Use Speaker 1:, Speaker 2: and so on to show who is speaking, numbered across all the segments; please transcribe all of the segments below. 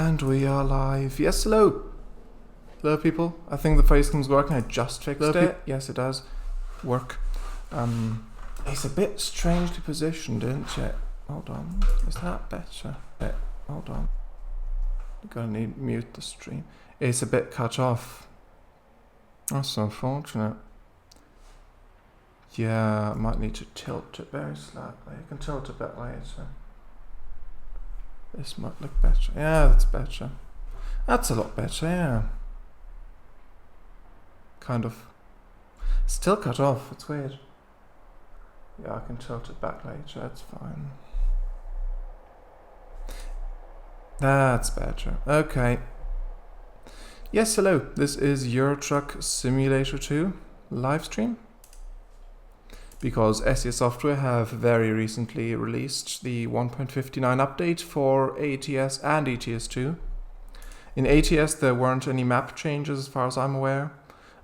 Speaker 1: And we are live. Yes, hello. Hello, people. I think the facecam's working. I just fixed it. Yes, it does work. It's a bit strangely positioned, isn't it? Hold on. Is that better? Hold on. I'm gonna need to mute the stream. It's a bit cut off. That's unfortunate. Yeah, I might need to tilt it very slightly. I can tilt a bit later. This might look better. Yeah, that's better. That's a lot better, yeah. Kind of. Still cut off, it's weird. Yeah, I can tilt it back later, that's fine. That's better. Okay. Yes, hello. This is Euro Truck Simulator 2 live stream. Because SES Software have very recently released the 1.59 update for ATS and ETS2. In ATS there weren't any map changes as far as I'm aware,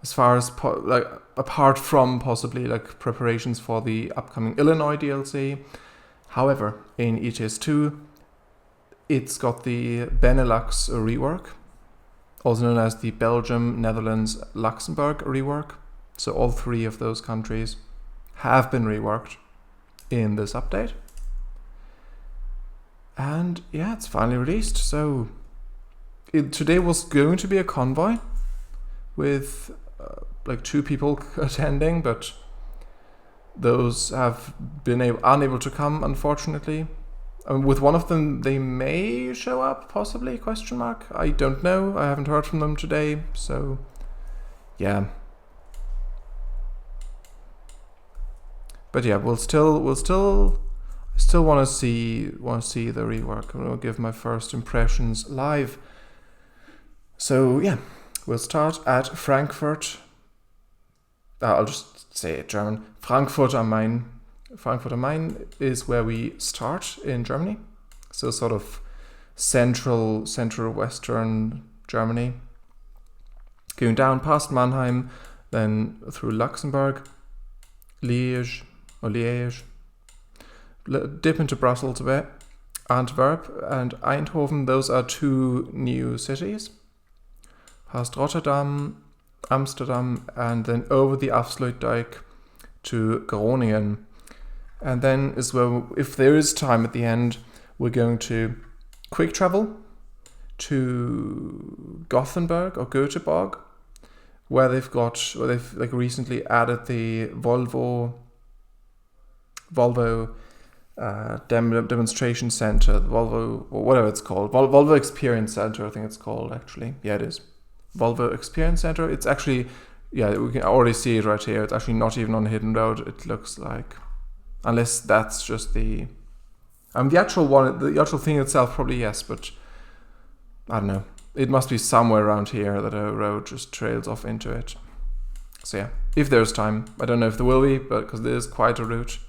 Speaker 1: as far as apart from possibly preparations for the upcoming Illinois DLC. However, in ETS2 it's got the BeNeLux Rework, also known as the Belgium, Netherlands, Luxembourg rework. So all three of those countries have been reworked in this update. And yeah, it's finally released. So today was going to be a convoy with 2 people attending, but those have been unable to come, unfortunately. I mean, with one of them, they may show up, possibly, question mark. I don't know. I haven't heard from them today, so yeah. But yeah, I still want to see the rework. I'll give my first impressions live. So yeah, we'll start at Frankfurt. I'll just say it German. Frankfurt am Main. Frankfurt am Main is where we start in Germany. So sort of central western Germany. Going down past Mannheim, then through Luxembourg, Liège, dip into Brussels a bit, Antwerp and Eindhoven. Those are 2 new cities. Past Rotterdam, Amsterdam, and then over the Afsluitdijk to Groningen. And then is where, if there is time at the end, we're going to quick travel to Gothenburg or Göteborg, where they've recently added the Volvo demonstration center, Volvo, or whatever it's called, Volvo Experience Centre, I think it's called actually. Yeah, it is. Volvo Experience Centre. It's actually, yeah, we can already see it right here. It's actually not even on a hidden road, it looks like. Unless that's just the actual thing itself, probably yes, but I don't know. It must be somewhere around here that a road just trails off into it. So yeah, if there's time. I don't know if there will be, but because there is quite a route.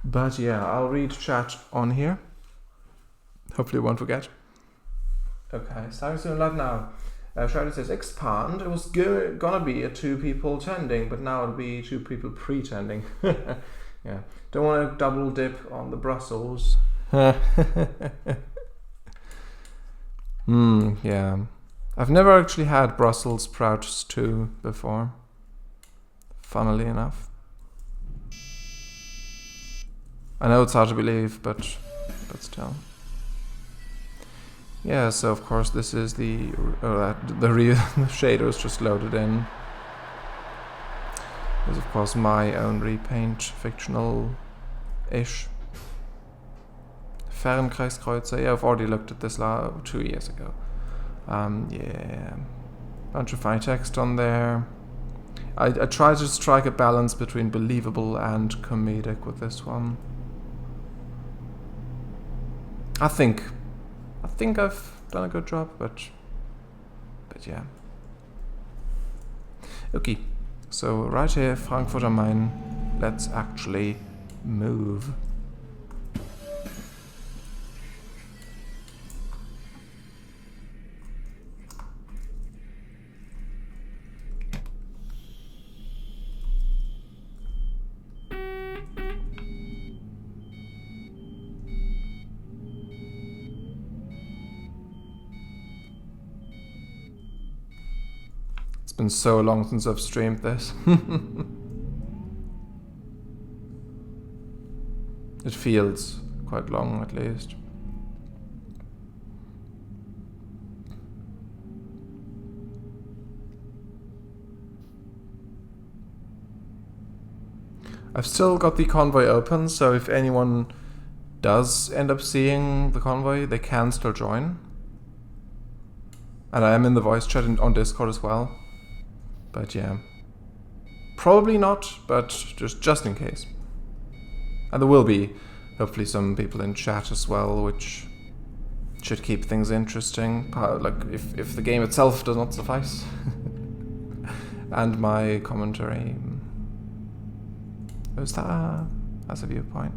Speaker 1: But yeah, I'll read chat on here. Hopefully I won't forget. Okay, starting soon live now. Shredder says, expand. It was gonna be 2 people attending, but now it'll be 2 people pretending. Yeah, don't want to double dip on the Brussels. Yeah. I've never actually had Brussels sprouts too before, funnily enough. I know it's hard to believe, but still. Yeah, so of course this is the shaders just loaded in. There's of course my own repaint, fictional-ish. Fernkreiskreuzer, yeah, I've already looked at this 2 years ago. Yeah, bunch of funny text on there. I try to strike a balance between believable and comedic with this one. I think I've done a good job, but yeah. Okay, so right here, Frankfurt am Main. Let's actually move. been so long since I've streamed this. It feels quite long, at least. I've still got the convoy open, so if anyone does end up seeing the convoy, they can still join. And I am in the voice chat on Discord as well. But yeah. Probably not, but just in case. And there will be hopefully some people in chat as well, which should keep things interesting. Like if the game itself does not suffice. And my commentary. Is that as a viewpoint?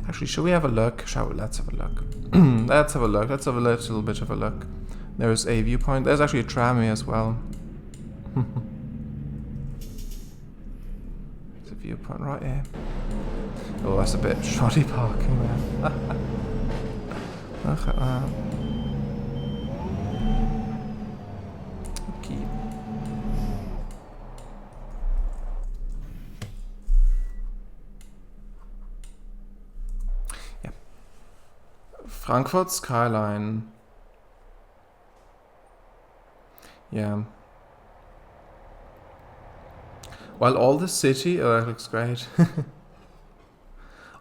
Speaker 1: Actually, should we have a look? Let's have a look. Let's have a look. Let's have a little bit of a look. There's a viewpoint. There's actually a tramway as well. There's a viewpoint right here. Oh, that's a bit shoddy parking there. Look at that. Okay. Yeah. Frankfurt skyline. Yeah. While all the city, oh, that looks great.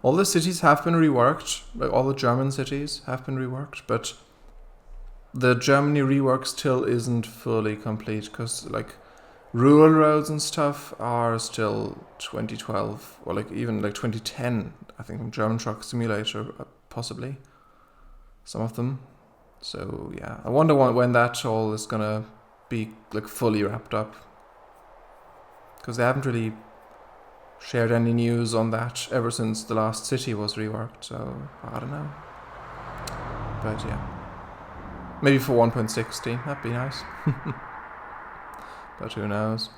Speaker 1: All the cities have been reworked, like all the German cities have been reworked, but the Germany rework still isn't fully complete because like rural roads and stuff are still 2012 or like even like 2010, I think, from German Truck Simulator, possibly some of them. So yeah, I wonder when that all is gonna be like fully wrapped up, because they haven't really shared any news on that ever since the last city was reworked, so I don't know. But yeah, maybe for 1.60 that'd be nice. But who knows.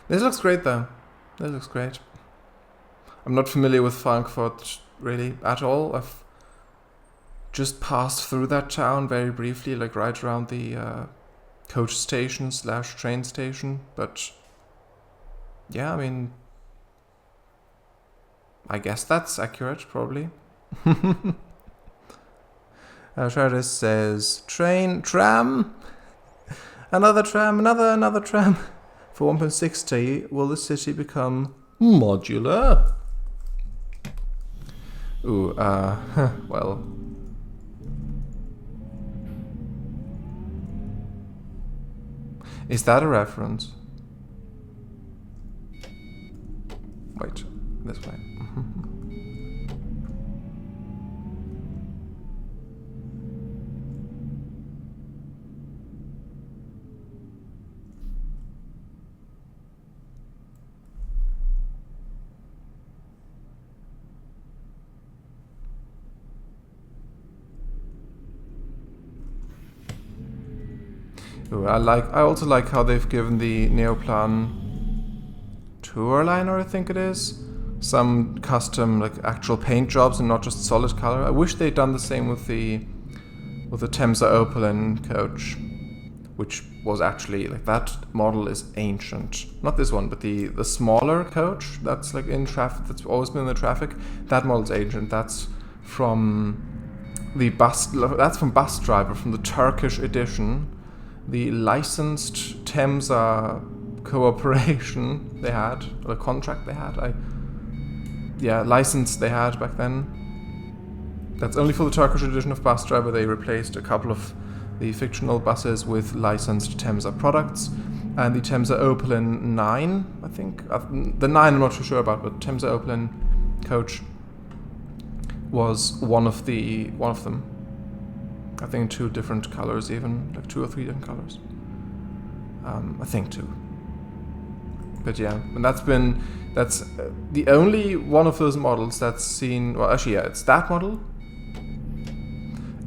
Speaker 1: This looks great though. This looks great. I'm not familiar with Frankfurt really at all. I've just passed through that town very briefly, like right around the coach station / train station, but yeah, I mean, I guess that's accurate, probably. Travis says, tram, another tram, another tram. For 1.60, will the city become modular? Ooh, well. Is that a reference? Wait, this way. Ooh, I also like how they've given the Neoplan Tourliner, I think it is, some custom like actual paint jobs and not just solid color. I wish they'd done the same with the Temsa Opelin coach, which was actually like, that model is ancient. Not this one, but the smaller coach that's like in traffic, that's always been in the traffic. That model's ancient. That's from the bus. That's from Bus Driver, from the Turkish edition. The licensed Temsa cooperation they had, or the contract they had, license they had back then. That's only for the Turkish edition of Bus Driver. They replaced a couple of the fictional buses with licensed Temsa products, and the Temsa Opelin 9, I think. The 9 I'm not too sure about, but Temsa Opelin coach was one of them. I think 2 different colors, even like 2 or 3 different colors. I think 2. But yeah, and that's the only one of those models that's seen. Well, actually, yeah, it's that model,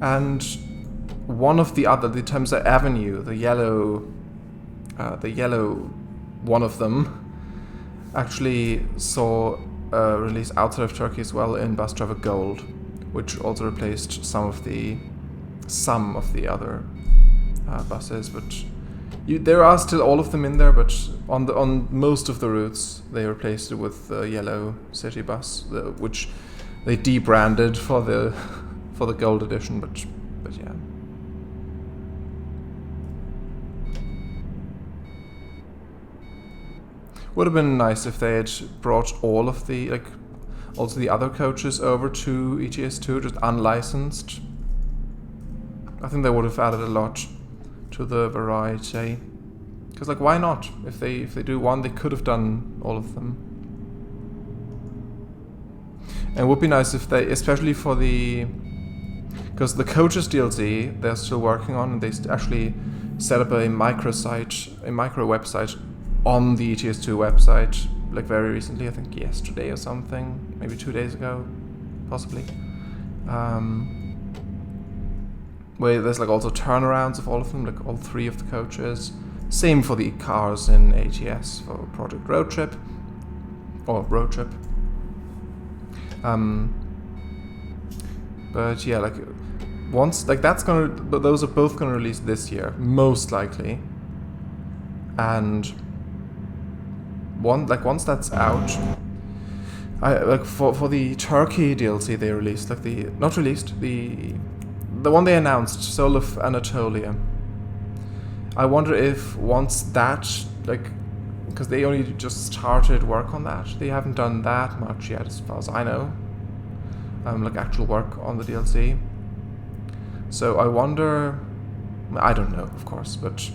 Speaker 1: and one of the other, the Temsa Avenue, the yellow one of them, actually saw a release outside of Turkey as well in Bus Driver Gold, which also replaced some of the other buses. But There are still all of them in there, but on most of the routes they replaced it with the yellow city bus, which they debranded for the gold edition. But yeah. Would have been nice if they had brought all of the also the other coaches over to ETS2, just unlicensed. I think they would have added a lot to the variety. Because why not? If they do one, they could have done all of them. And it would be nice if they, especially for because the coaches DLC they're still working on, and they actually set up a micro website on the ETS2 website, very recently, I think yesterday or something, maybe 2 days ago, possibly. Where there's also turnarounds of all of them, all 3 of the coaches. Same for the cars in ATS for Project Road Trip. Or Road Trip. But yeah, once that's gonna, but those are both gonna release this year, most likely. And once that's out, for the Turkey DLC they released, the one they announced, Soul of Anatolia. I wonder if once that, because they only just started work on that, they haven't done that much yet as far as I know, actual work on the DLC. So I wonder, I don't know, of course, but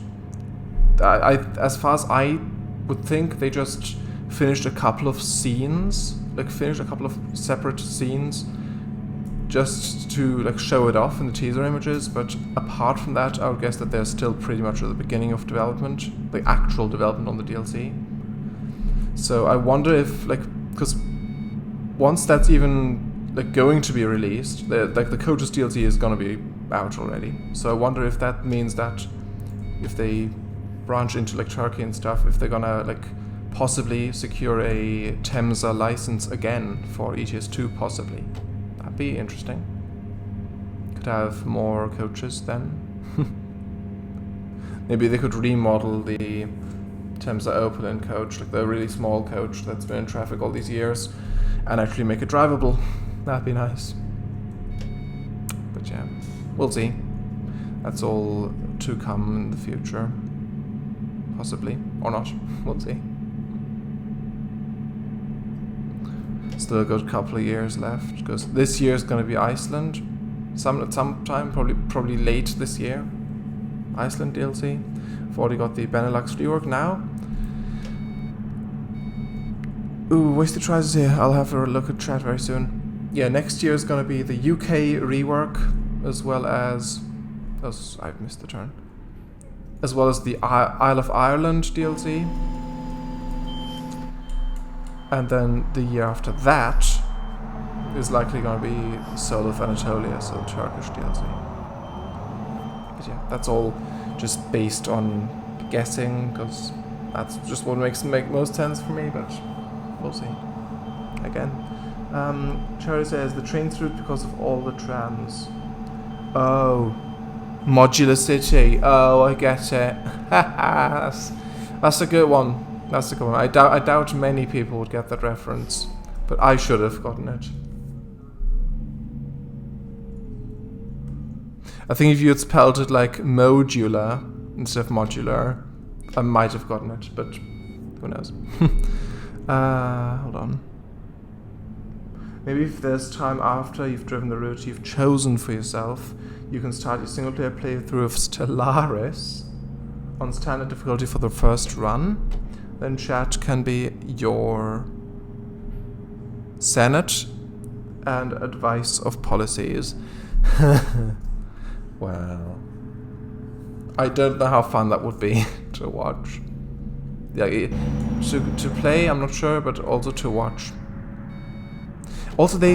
Speaker 1: as far as I would think, they just finished a couple of scenes, finished a couple of separate scenes, just to show it off in the teaser images. But apart from that, I would guess that they're still pretty much at the beginning of development, the actual development on the DLC. So I wonder if because once that's even going to be released, the coaches DLC is gonna be out already. So I wonder if that means that if they branch into Turkey and stuff, if they're gonna possibly secure a Temsa license again for ETS2, possibly. That'd be interesting. Could have more coaches then. Maybe they could remodel the Temsa Opelin coach, the really small coach that's been in traffic all these years, and actually make it drivable. That'd be nice. But yeah, we'll see. That's all to come in the future. Possibly, or not. We'll see. Still a good couple of years left, because this year is going to be Iceland. At some time, probably late this year. Iceland DLC. I've already got the BeNeLux Rework now. Ooh, wasted tries here. I'll have a look at chat very soon. Yeah, next year is going to be the UK rework, as well as... I've missed the turn. As well as the Isle of Ireland DLC. And then the year after that is likely going to be Soul of Anatolia, so Turkish DLC. But yeah, that's all just based on guessing, because that's just what makes most sense for me, but we'll see. Again. Charlie says, the train's route because of all the trams. Oh. Modular City. Oh, I get it. That's a good one. That's a good one. I doubt many people would get that reference, but I should have gotten it. I think if you had spelled it modular instead of modular, I might have gotten it, but who knows. Hold on. Maybe if there's time after you've driven the route you've chosen for yourself, you can start your single-player playthrough of Stellaris on standard difficulty for the first run. Then chat can be your Senate and advice of policies. Well, I don't know how fun that would be to watch. Yeah, to play, I'm not sure, but also to watch. Also, they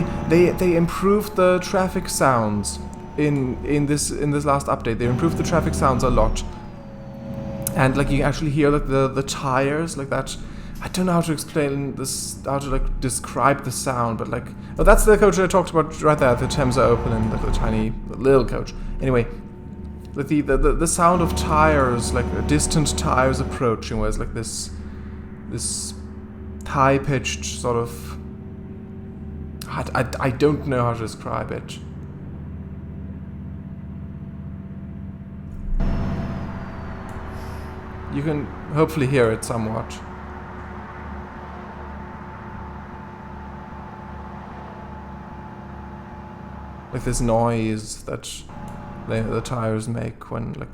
Speaker 1: improved the traffic sounds in this last update. They improved the traffic sounds a lot, and you can actually hear the tires that. I don't know how to explain this, how to describe the sound, but oh, that's the coach I talked about right there, the Temsa Opelin, the tiny little coach. Anyway, like the sound of tires, like distant tires approaching, where it's like this high-pitched sort of... I don't know how to describe it. You can hopefully hear it somewhat. Like this noise that the tires make when, like,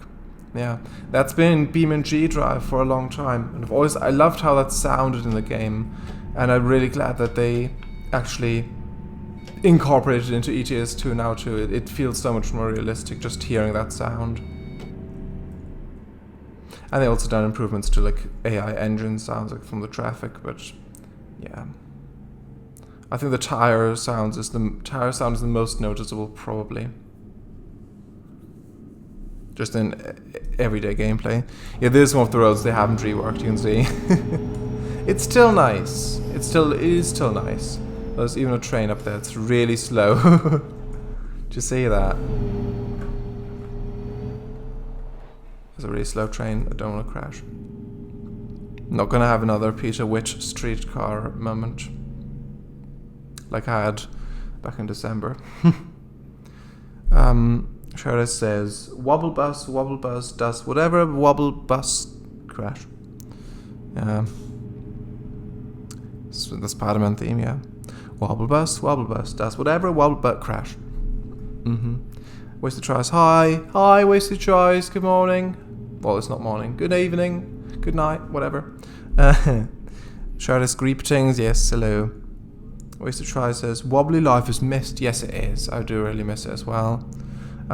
Speaker 1: yeah, that's been BeNeLux Drive for a long time, and I loved how that sounded in the game, and I'm really glad that they actually incorporated it into ETS2 now too. It feels so much more realistic just hearing that sound. And they also done improvements to like AI engine sounds, like from the traffic, but yeah. I think the tire sound is the most noticeable, probably. Just in everyday gameplay. Yeah, this is one of the roads they haven't reworked, you can see. It's still nice. It is still nice. There's even a train up there. It's really slow. Did you see that? There's a really slow train. I don't want to crash. Not gonna have another Peter Witt streetcar moment like I had back in December. Shara says, wobble bus does whatever wobble bus crash. The Spider-Man theme, yeah. Wobble bus does whatever wobble bus crash. Wasted Choice, hi, Wasted Choice, good morning. Well, it's not morning, good evening, good night, whatever. Shara greetings, yes, hello. Wasted Choice says, wobbly life is missed. Yes, it is. I do really miss it as well.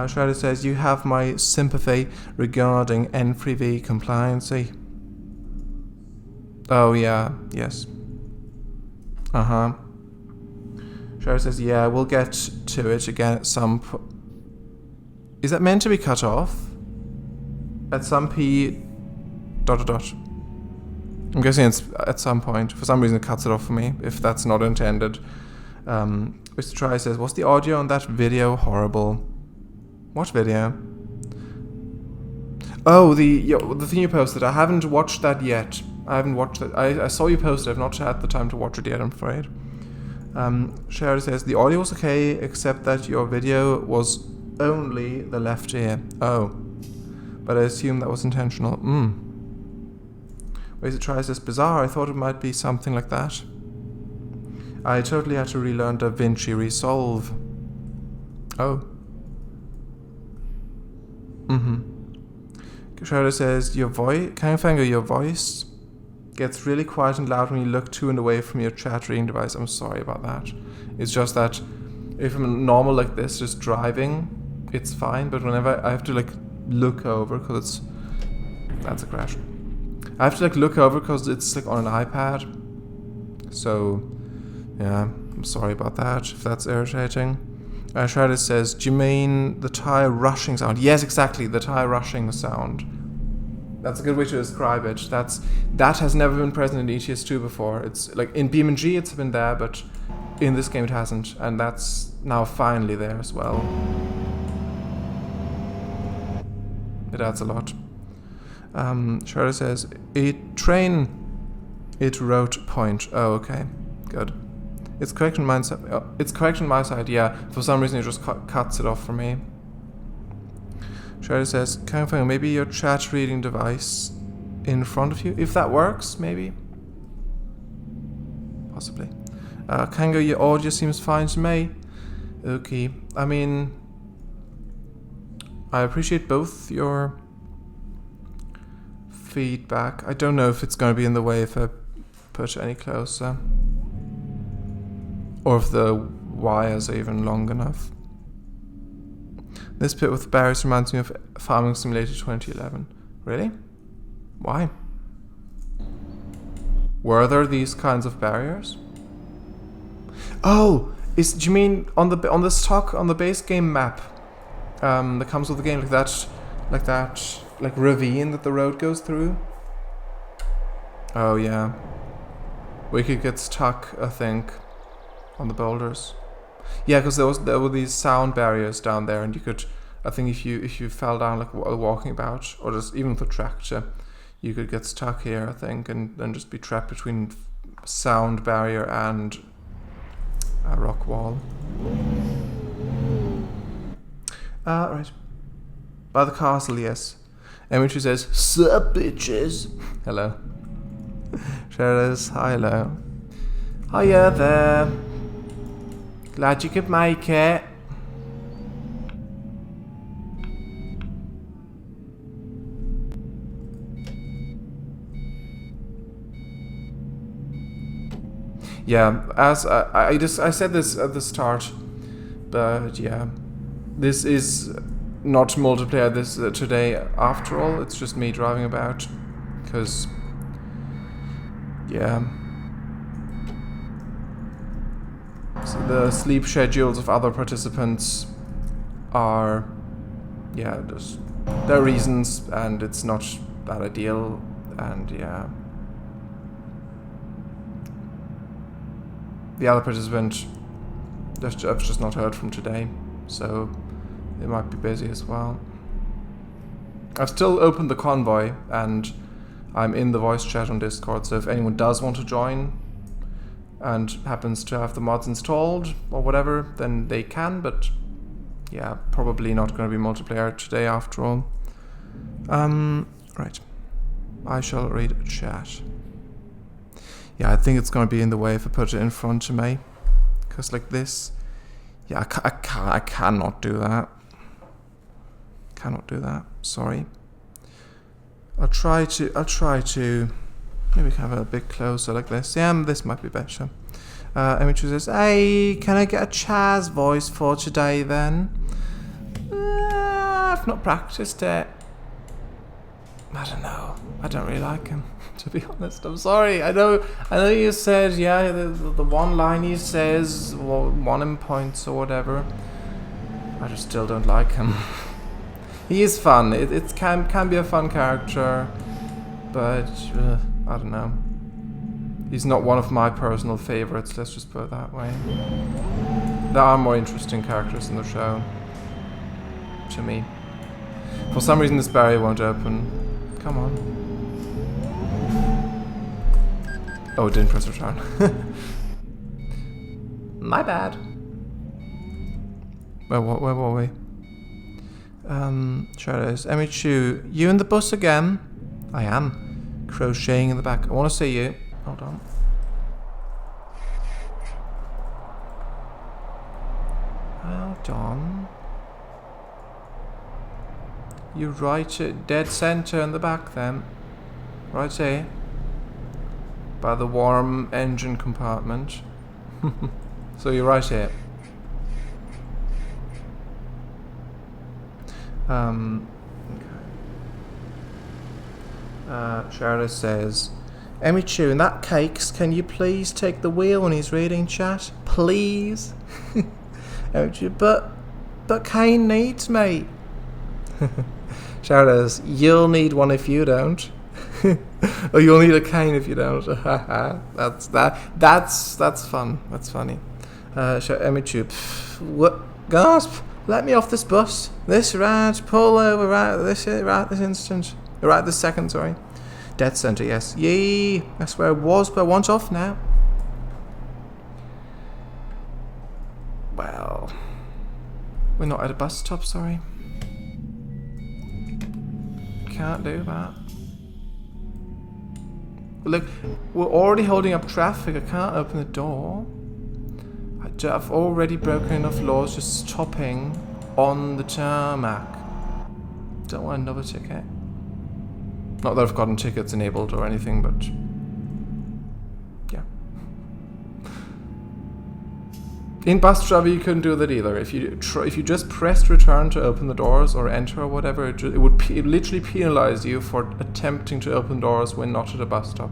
Speaker 1: Shrouded says, you have my sympathy regarding N3V compliancy. Oh, yeah. Yes. Shrouded says, yeah, we'll get to it again at some point. Is that meant to be cut off? At some p... ... I'm guessing it's at some point. For some reason it cuts it off for me, if that's not intended. Mr. Try says, was the audio on that video horrible? What video? Oh, the thing you posted. I haven't watched that yet. I haven't watched it. I saw you post it. I've not had the time to watch it yet, I'm afraid. Sherry says, the audio was okay, except that your video was only the left ear. Oh. But I assume that was intentional. Ways it tries this bizarre. I thought it might be something like that. I totally had to relearn DaVinci Resolve. Oh. Shrouded says, your voice, Kangfanger, your voice gets really quiet and loud when you look to and away from your chat reading device. I'm sorry about that. It's just that if I'm normal like this, just driving, it's fine. But whenever I have to like look over, because that's a crash. I have to like look over because it's like on an iPad. So yeah, I'm sorry about that if that's irritating. Shrouded says, do you mean the tire rushing sound? Yes, exactly, the tire rushing sound. That's a good way to describe it. That has never been present in ETS2 before. It's like in BeNeLux it's been there, but in this game it hasn't, and that's now finally there as well. It adds a lot. Shrouded says, it wrote point. Oh, okay, good. It's correct on my side. It's correct on my side. Yeah. For some reason, it just cuts it off for me. Shredder says, Kangfang, maybe your chat reading device in front of you. If that works, maybe. Possibly. Kango, your audio seems fine to me. Okay. I mean, I appreciate both your feedback. I don't know if it's going to be in the way if I push any closer. Or if the wires are even long enough. This pit with barriers reminds me of Farming Simulator 2011. Really? Why? Were there these kinds of barriers? Oh, do you mean on the base game map that comes with the game, like ravine that the road goes through? Oh yeah. We could get stuck, I think, on the boulders. Yeah, because there were these sound barriers down there, and you could I think if you fell down like while walking about, or just even with a tractor, you could get stuck here, I think, and then just be trapped between sound barrier and a rock wall. Right. By the castle, yes. Emily says, "Sup, bitches?" Hello. There it is. Hi, hello. Hiya there. Glad you could make it. Yeah, as I said this at the start, but yeah, this is not multiplayer this today after all. It's just me driving about, because yeah, so the sleep schedules of other participants are, yeah, just there are reasons, and it's not that ideal, and yeah. The other participant, I've just not heard from today, so they might be busy as well. I've still opened the convoy, and I'm in the voice chat on Discord, so if anyone does want to join and happens to have the mods installed or whatever, then they can, but yeah, probably not going to be multiplayer today after all. Right. I shall read chat. Yeah, I think it's going to be in the way if I put it in front of me. Because like this, yeah, I cannot do that. Cannot do that, sorry. I'll try to, maybe have it a bit closer like this. Yeah, this might be better. Image says, "Hey, can I get a Chaz voice for today then?" I've not practiced it. I don't know. I don't really like him, to be honest. I'm sorry. I know you said, yeah, the one line he says, well, 1 in points or whatever. I just still don't like him. He is fun. It can be a fun character, but I don't know. He's not one of my personal favorites, let's just put it that way. There are more interesting characters in the show, to me. For some reason this barrier won't open. Come on. Oh, it didn't press return. My bad. Where were we? Shadows. Emichu, you in the bus again? I am. Crocheting in the back. I want to see you. Hold on. Hold on. You're right at dead center in the back then. Right here. By the warm engine compartment. So you're right here. Okay. Charlotte says, "Emichu, in that cakes, can you please take the wheel when he's reading chat? Please?" Emichu, but Kane needs me. Charlotte, "You'll need one if you don't." Oh, you'll need a cane if you don't. That's fun. That's funny. Emichu, what? Gasp! Let me off this bus. This rat, pull over right this instant. Right this second, sorry. Dead center, yes. Yee! That's where it was, but I want off now. Well, we're not at a bus stop, sorry. Can't do that. Look, we're already holding up traffic. I can't open the door. I've already broken enough laws just stopping on the tarmac. Don't want another ticket. Not that I've gotten tickets enabled or anything, but yeah. In bus travel, you couldn't do that either. If you just pressed return to open the doors or enter or whatever, it would literally penalize you for attempting to open doors when not at a bus stop.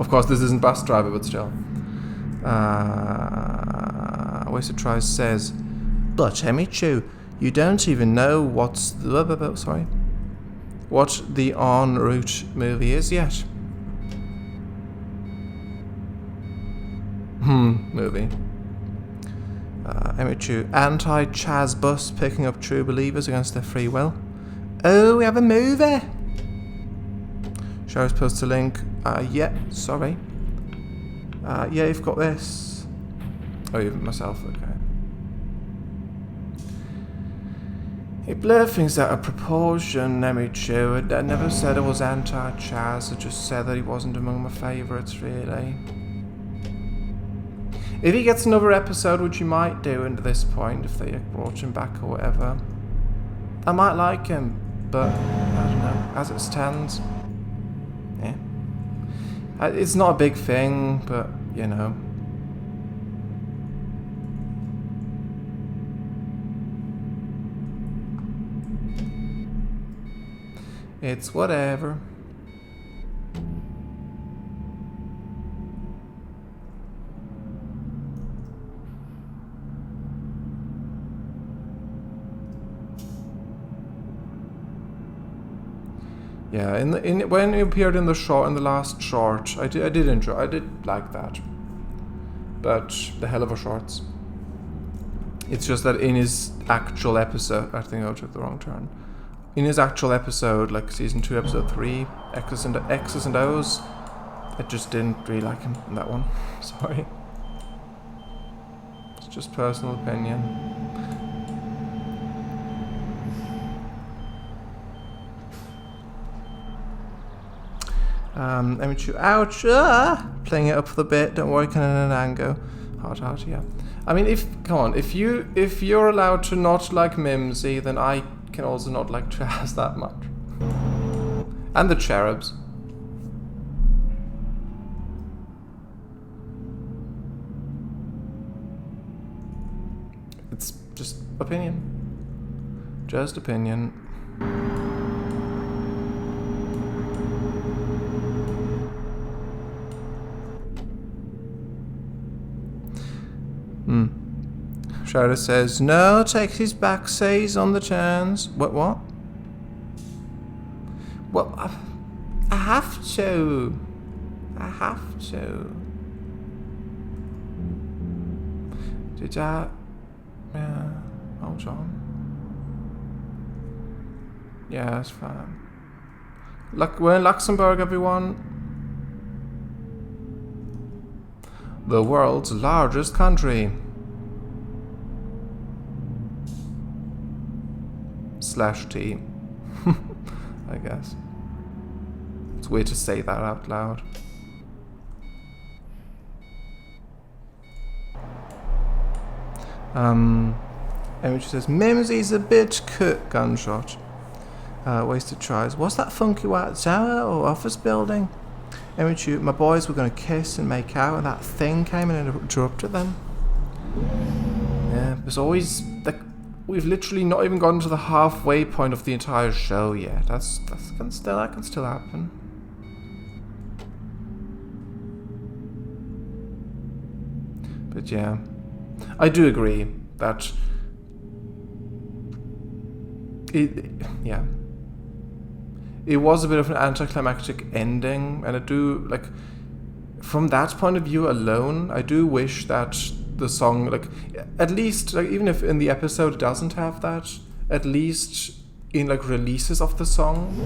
Speaker 1: Of course, this isn't bus driver, but still. Wasted Tries says, "But Emichu, you don't even know what the en route movie is yet." Movie. M2 anti-Chaz bus picking up true believers against their free will. Oh, we have a movie. Shows post a link. Yeah, sorry. Yeah, you've got this. Oh, even myself, okay. He blurred things out of proportion, M2. I never said I was anti-Chaz, I just said that he wasn't among my favourites, really. If he gets another episode, which he might do at this point, if they brought him back or whatever, I might like him, but I don't know, as it stands, yeah. It's not a big thing, but, you know. It's whatever. Yeah, when he appeared in the last short, I did like that. But the hell of a shorts. It's just that in his actual episode, I think I took the wrong turn. In his actual episode, like season 2, episode 3, X's and O's, I just didn't really like him in that one. Sorry. It's just personal opinion. M2, ouch, playing it up for the bit, don't worry, can an ango. Hard, yeah. I mean, if you're allowed to not like Mimsy, then I can also not like Chaz that much. And the cherubs. It's just opinion. Just opinion. Shredder says, no, takes his back, says on the turns. What? Well, I have to. Did I? Yeah, hold on. Yeah, that's fine. We're in Luxembourg, everyone. The world's largest country. /T. I guess. It's weird to say that out loud. Image says, Mimsy's a bitch cut gunshot. Wasted tries. What's that funky white tower or office building? Image, my boys were going to kiss and make out and that thing came and interrupted them. Yeah, there's always like, we've literally not even gotten to the halfway point of the entire show yet. That can still happen. But yeah, I do agree that it was a bit of an anticlimactic ending, and I do like, from that point of view alone, I do wish that the song, like, at least, like, even if in the episode it doesn't have that, at least in like releases of the song,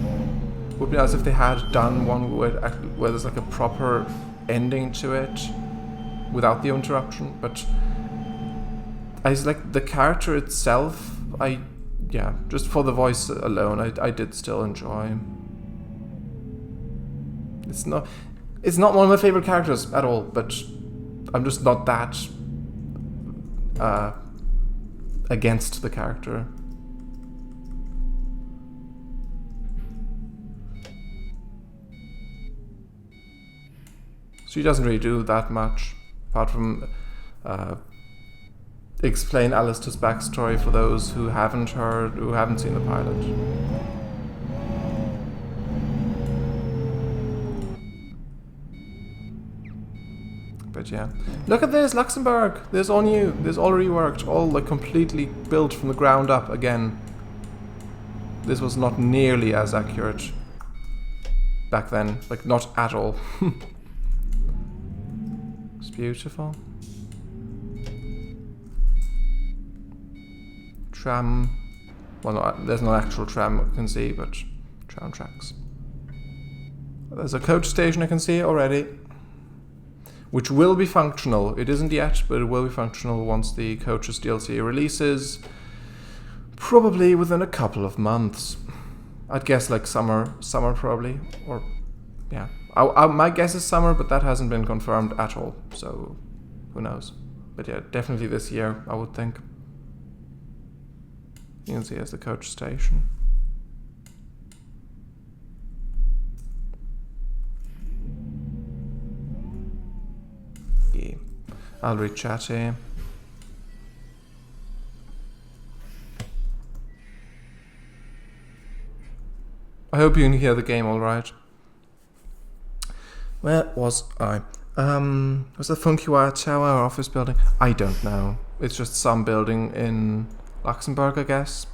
Speaker 1: would be nice if they had done one where there's like a proper ending to it without the interruption. But I like the character itself, just for the voice alone, I did still enjoy. It's not one of my favorite characters at all, but I'm just not that against the character. She doesn't really do that much, apart from explain Alistair's backstory for those who haven't seen the pilot. But yeah, look at this, Luxembourg. This all new, this all reworked, all like completely built from the ground up again. This was not nearly as accurate back then, like not at all. It's beautiful. tram. Well, there's no actual tram I can see, but tram tracks. There's a coach station I can see already, which will be functional. It isn't yet, but it will be functional once the Coaches DLC releases. Probably within a couple of months. I'd guess like summer probably, or yeah. My guess is summer, but that hasn't been confirmed at all, so who knows. But yeah, definitely this year, I would think. You can see as the coach station. Yeah. I'll read chat here. I hope you can hear the game all right. Where was I? Was the Funky Wire Tower or office building? I don't know. It's just some building in Luxembourg, I guess.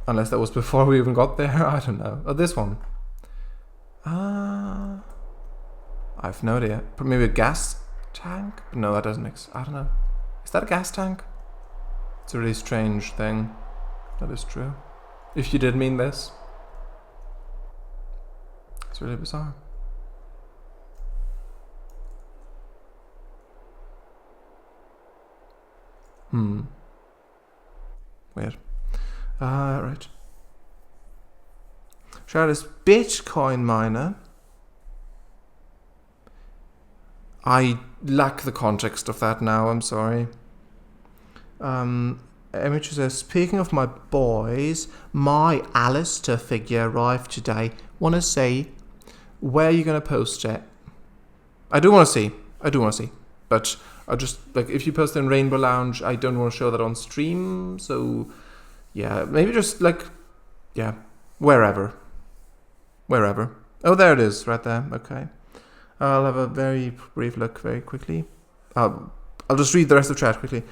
Speaker 1: Unless that was before we even got there. I don't know. Oh, this one. I've no idea. Maybe a gas tank? No, that doesn't exist. I don't know. Is that a gas tank? It's a really strange thing. That is true. If you did mean this. It's really bizarre. Weird. Right. Charlotte's Bitcoin miner. I lack the context of that now, I'm sorry. Image says, speaking of my boys, my Alistair figure arrived today. Want to see? Where are you going to post it? I do want to see. But I just, like, if you post in Rainbow Lounge, I don't want to show that on stream. So, yeah, maybe just, like, yeah, wherever. Oh, there it is, right there. Okay. I'll have a very brief look very quickly. I'll just read the rest of the chat quickly.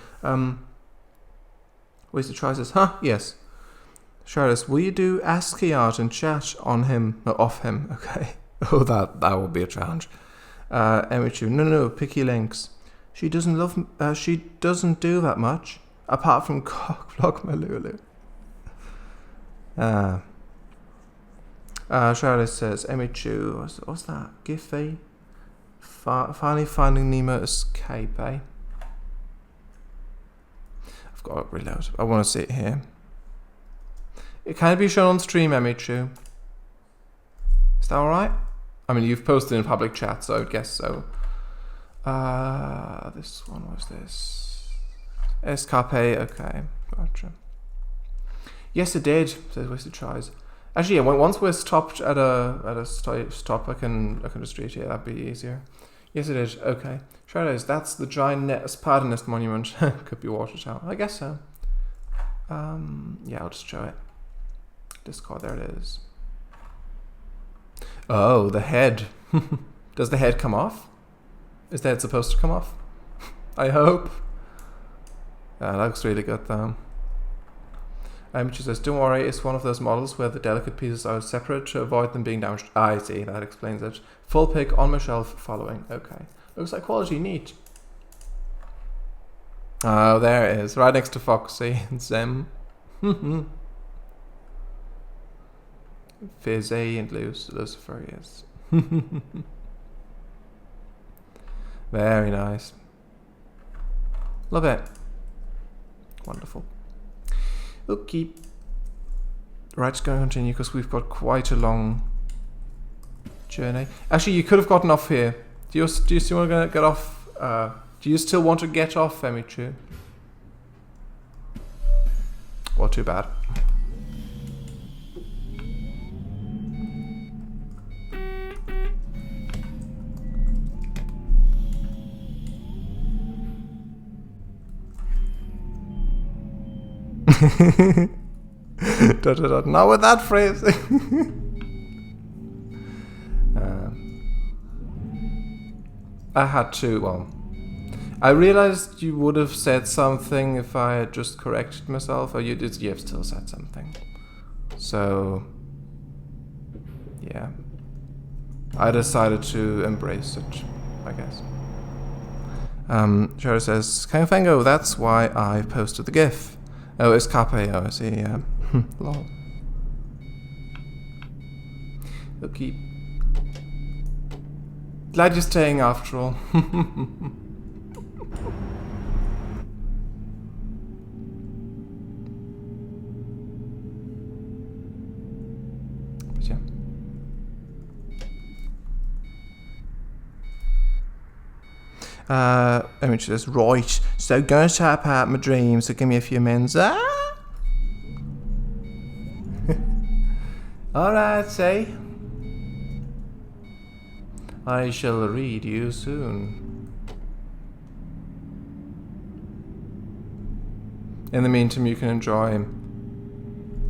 Speaker 1: Wasted choices. Yes. Charles, will you do ASCII art and chat on him? No, off him. Okay. Oh, that will be a challenge. MHU. No, picky links. She doesn't do that much, apart from cockblock Malulu. Charles says, MHU, what's that? Giphy? Finally finding Nemo escape, eh? I've got to reload. I want to see it here. It can be shown on stream, MHU. Is that alright? I mean, you've posted in public chat, so I would guess so. This one was this. Escape, okay. Gotcha. Yes, it did, says Wasted Tries. Actually, yeah, once we're stopped at a stop, I can just read it. That'd be easier. Yes, it is. Okay. Shadows. That's the giant Spartanist monument. Could be water tower. I guess so. Yeah, I'll just show it. Discord. There it is. Oh, the head. Does the head come off? Is the head supposed to come off? I hope. That looks really good though. She says, don't worry, it's one of those models where the delicate pieces are separate to avoid them being damaged. I see, that explains it. Full pick on my shelf following. Okay. Looks like quality, neat. Oh, there it is. Right next to Foxy and Zem. Fizzy and Lucifer, yes. Very nice. Love it. Wonderful. Okay. Right, just going to continue because we've got quite a long journey. Actually, you could have gotten off here. Do you still want to get off? Do you still want to get off, Femichu? Well, too bad. Not with that phrase. I had to, well, I realized you would have said something if I had just corrected myself, or you have still said something. So, yeah. I decided to embrace it, I guess. Shadow says, Kangfango, that's why I posted the GIF. Oh, it's Cape, oh, I see, yeah. Lol. Okay. Glad you're staying after all. But yeah. Image says, right, so gonna tap out my dreams, so give me a few minutes. Ah! Alright, say. I shall read you soon. In the meantime, you can enjoy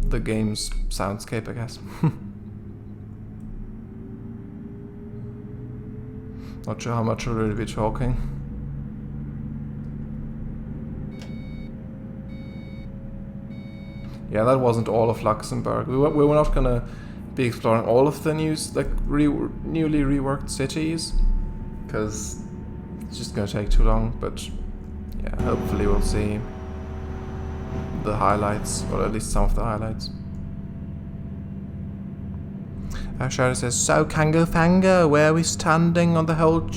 Speaker 1: the game's soundscape, I guess. Not sure how much I'll really be talking. Yeah, that wasn't all of Luxembourg. We were not gonna be exploring all of the newly reworked cities, because it's just gonna take too long. But yeah, hopefully we'll see the highlights, or at least some of the highlights. Shadow says, so Kango Fango, where are we standing on the whole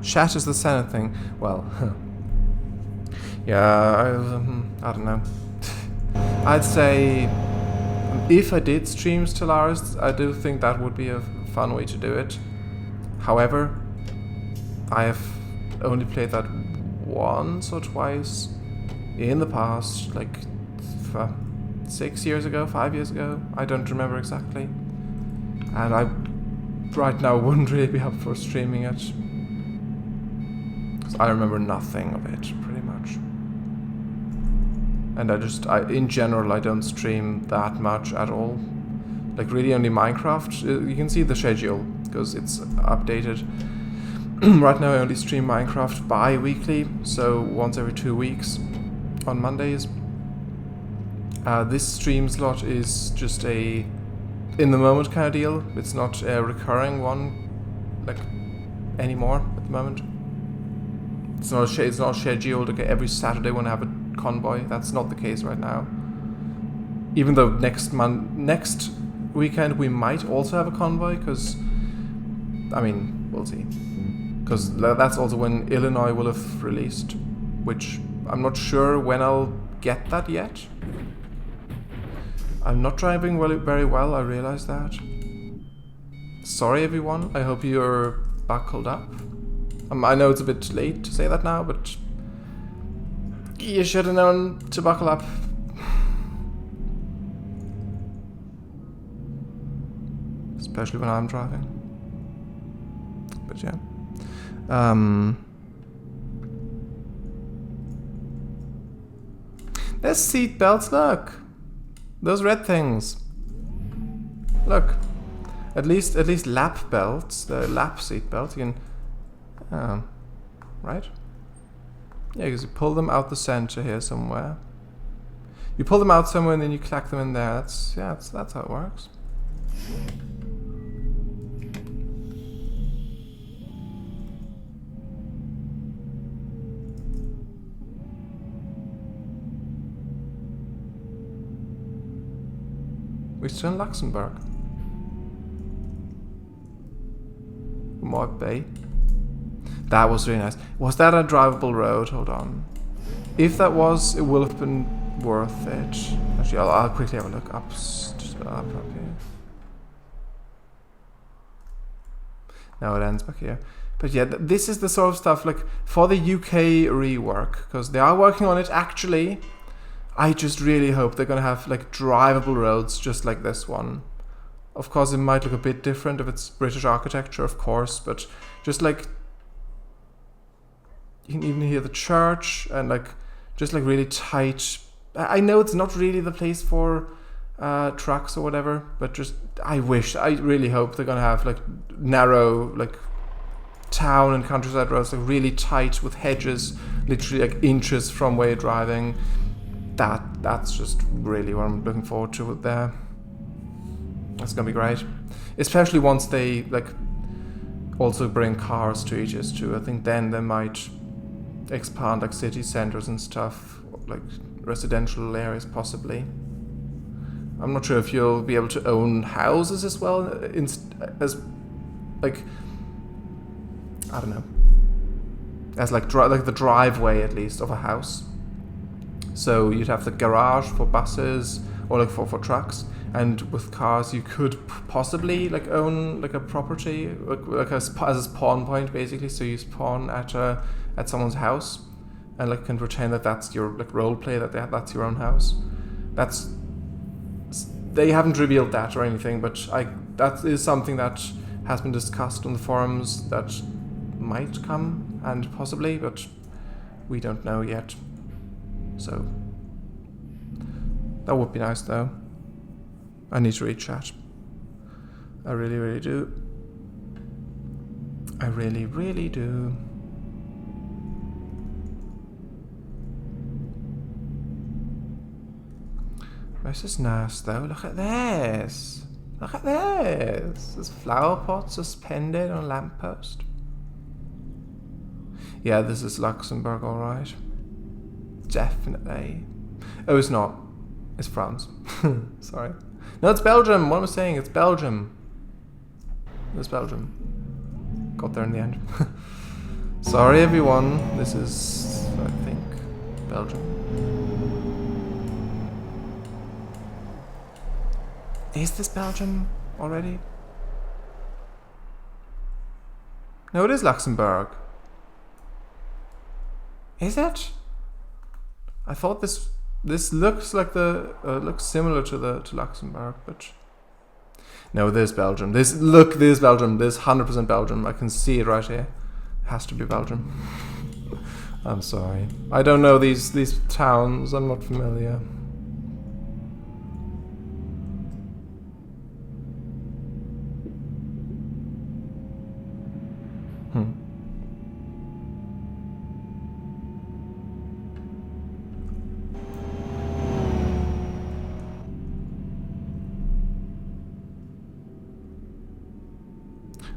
Speaker 1: chat is the Senate thing. Well, yeah, I don't know. I'd say if I did stream Stellaris, I do think that would be a fun way to do it. However, I have only played that once or twice in the past, like 6 years ago, 5 years ago, I don't remember exactly. And I right now wouldn't really be up for streaming it, because I remember nothing of it, pretty much. And in general, I don't stream that much at all. Like really only Minecraft. You can see the schedule, because it's updated. Right now I only stream Minecraft bi-weekly, so once every 2 weeks on Mondays. This stream slot is just a in-the-moment kind of deal. It's not a recurring one, like, anymore at the moment. It's not scheduled, okay, every Saturday when I have a convoy. That's not the case right now. Even though next weekend we might also have a convoy, because, I mean, we'll see. Because that's also when Illinois will have released, which I'm not sure when I'll get that yet. I'm not driving very well, I realize that. Sorry everyone, I hope you're buckled up. I know it's a bit late to say that now, but you should have known to buckle up. Especially when I'm driving. But yeah. There's seat belts, look! Those red things. Look. At least lap belts, the lap seat belts, you can right? Yeah, because you pull them out the center here somewhere. You pull them out somewhere and then you clack them in there. That's how it works. We're still in Luxembourg. Mark Bay. That was really nice. Was that a drivable road? Hold on. If that was, it will have been worth it. Actually, I'll quickly have a look. Just up here. Now it ends back here. But yeah, this is the sort of stuff, like, for the UK rework, because they are working on it actually. I just really hope they're gonna have like drivable roads just like this one. Of course, it might look a bit different if it's British architecture, of course, but just like, you can even hear the church, and like just like really tight. I know it's not really the place for trucks or whatever, but just I really hope they're gonna have like narrow, like town and countryside roads, like really tight with hedges literally like inches from where you're driving. That's just really what I'm looking forward to there. That's gonna be great. Especially once they like also bring cars to ETS2. I think then they might expand like city centers and stuff, like residential areas possibly. I'm not sure if you'll be able to own houses as well, as like, I don't know, as like the driveway at least of a house. So you'd have the garage for buses or like for trucks, and with cars you could possibly like own like a property like as a spawn point basically. So you spawn at someone's house and like can pretend that that's your like role play, that's your own house. They haven't revealed that or anything, but that is something that has been discussed on the forums that might come, and possibly, but we don't know yet. So that would be nice though. I need to read chat. I really, really do. I really, really do. This is nice though. Look at this. Look at this. There's flower pots suspended on a lamppost. Yeah, this is Luxembourg, alright. Definitely. Oh, it's not. It's France. Sorry. No, it's Belgium. What am I saying? It's Belgium. It's Belgium. Got there in the end. Sorry, everyone. This is, I think, Belgium. Is this Belgium already? No, it is Luxembourg. Is it? I thought this looks like looks similar to Luxembourg, but no, there's Belgium. There's Belgium. There's 100% Belgium. I can see it right here. It has to be Belgium. I'm sorry. I don't know these towns. I'm not familiar.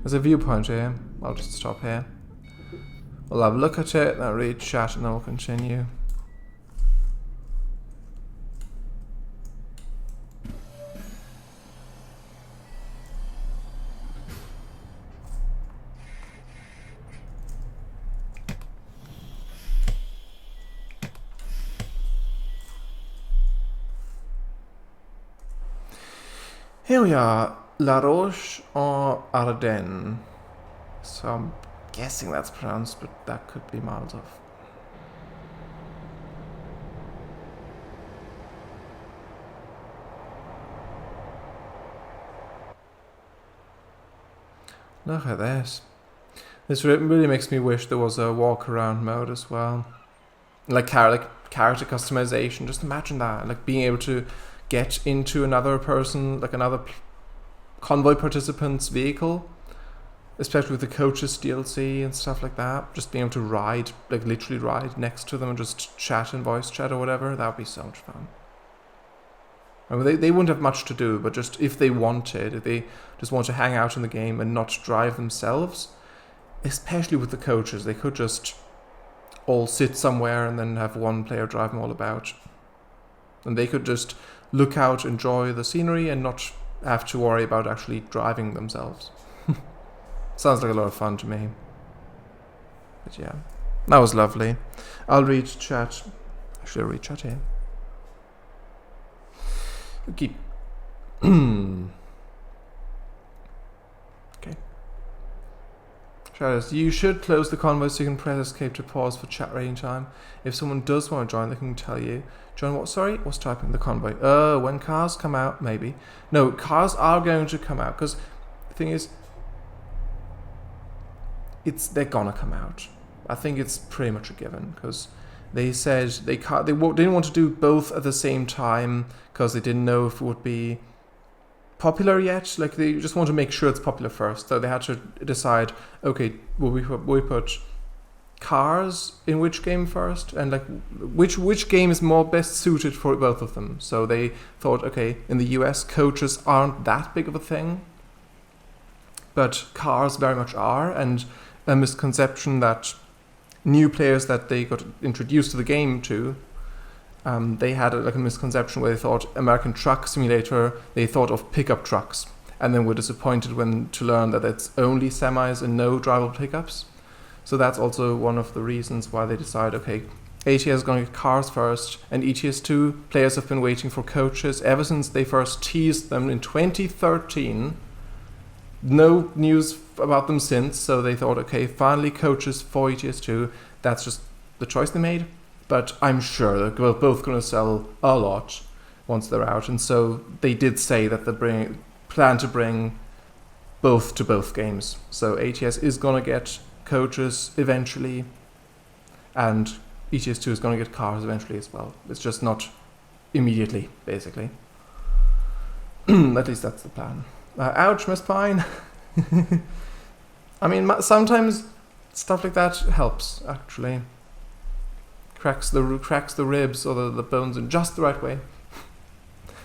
Speaker 1: There's a viewpoint here. I'll just stop here. We'll have a look at it, then read chat, and then we'll continue. Here we are. La Roche en Ardennes. So I'm guessing that's pronounced, but that could be miles off. Look at this. This really makes me wish there was a walk around mode as well. Like character customization. Just imagine that. Like being able to get into another person, like another convoy participant's vehicle, especially with the coaches DLC and stuff like that. Just being able to ride, like literally ride next to them and just chat and voice chat or whatever. That would be so much fun. I mean, they wouldn't have much to do, but just if they wanted, if they just want to hang out in the game and not drive themselves, especially with the coaches, they could just all sit somewhere and then have one player drive them all about. And they could just look out, enjoy the scenery, and not have to worry about actually driving themselves. Sounds like a lot of fun to me. But yeah, that was lovely. I'll read chat. Actually, I'll read chat here. Okay. Okay. Shadows, you should close the convoy so you can press escape to pause for chat rating time. If someone does want to join, they can tell you. Join what? Sorry? What's typing? The convoy. When cars come out, maybe. No, cars are going to come out, because the thing is, they're gonna come out. I think it's pretty much a given, because they said they didn't want to do both at the same time because they didn't know if it would be popular yet. Like they just want to make sure it's popular first. So they had to decide, okay, will we put cars in which game first, and like which game is more best suited for both of them. So they thought, okay, in the US, coaches aren't that big of a thing, but cars very much are, and a misconception that new players that they got introduced to the game to, they had a misconception where they thought American Truck Simulator, they thought of pickup trucks, and then were disappointed when to learn that it's only semis and no drivable pickups. So that's also one of the reasons why they decide, okay, ATS is going to get cars first, and ETS2 players have been waiting for coaches ever since they first teased them in 2013. No news about them since, so they thought, okay, finally coaches for ETS2. That's just the choice they made. But I'm sure they're both going to sell a lot once they're out. And so they did say that they plan to bring both to both games. So ATS is going to get coaches eventually, and ETS2 is going to get cars eventually as well. It's just not immediately, basically. At least that's the plan. Ouch, Miss Pine. I mean, sometimes stuff like that helps, actually. Cracks the ribs or the bones in just the right way.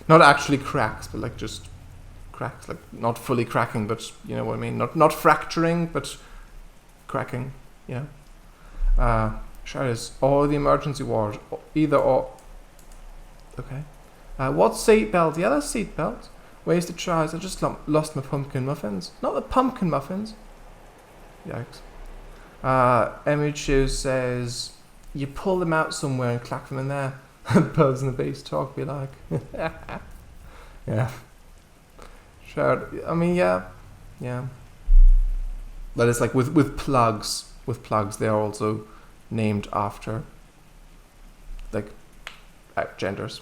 Speaker 1: Not actually cracks, but like just cracks, like not fully cracking, but you know what I mean. Not fracturing, but cracking. Yeah. Shadows or the emergency ward, either or. Okay. What seatbelt? The other seatbelt. Where's the tries? I just lost my pumpkin muffins. Not the pumpkin muffins. Yikes. Emichu says, you pull them out somewhere and clack them in there. Birds in the base talk be like. Yeah. Sure. I mean, yeah. But it's like with plugs. With plugs, they are also named after like genders.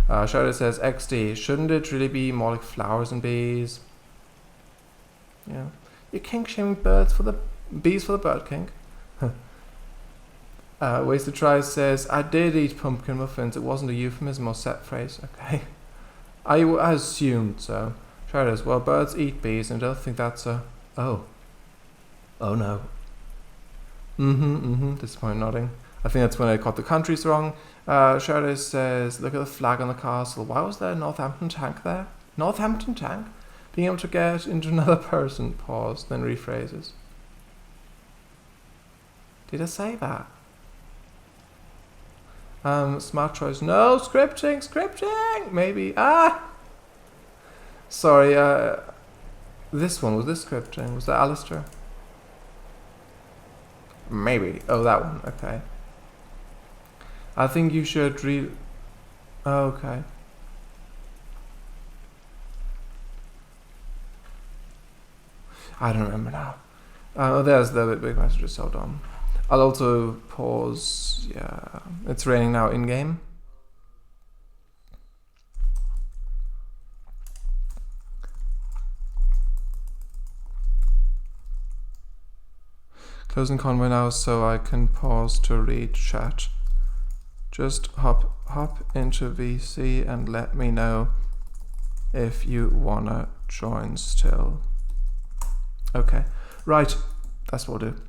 Speaker 1: Shadow says, XD, shouldn't it really be more like flowers and bees? Yeah. You're kink shaming bees for the bird kink. Ways to Try says, I did eat pumpkin muffins. It wasn't a euphemism or set phrase. Okay. I assumed so. Shadow says, well, birds eat bees, and I don't think that's a... Oh no. Disappointed nodding. I think that's when I got the countries wrong. Shadow says, look at the flag on the castle. Why was there a Northampton tank there? Northampton tank? Being able to get into another person. Pause, then rephrases. Did I say that? Smart choice. No, scripting! Maybe. Sorry, this one, was this scripting? Was that Alistair? Maybe. Oh, that one. Okay. I think you should read... Oh, okay. I don't remember now. Oh, there's the big messages. Hold on. I'll also pause. Yeah. It's raining now in-game. Closing convoy now so I can pause to read chat. Just hop into VC and let me know if you wanna join still. Okay, right, that's what we'll do.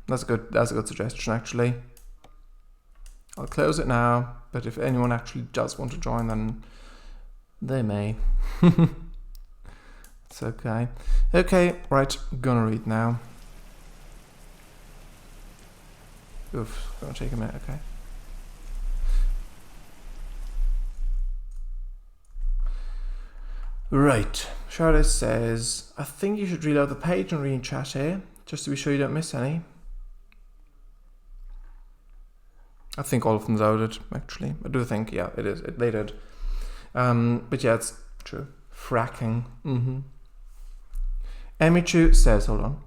Speaker 1: That's a good suggestion actually. I'll close it now, but if anyone actually does want to join, then they may. It's okay. Okay, right, gonna read now. Oof, gonna take a minute, okay. Right, Charlotte says, I think you should reload the page and read chat here, just to be sure you don't miss any. I think all of them loaded, actually. I do think, yeah, it is. They did. But yeah, it's true. Fracking. Emichu says, hold on.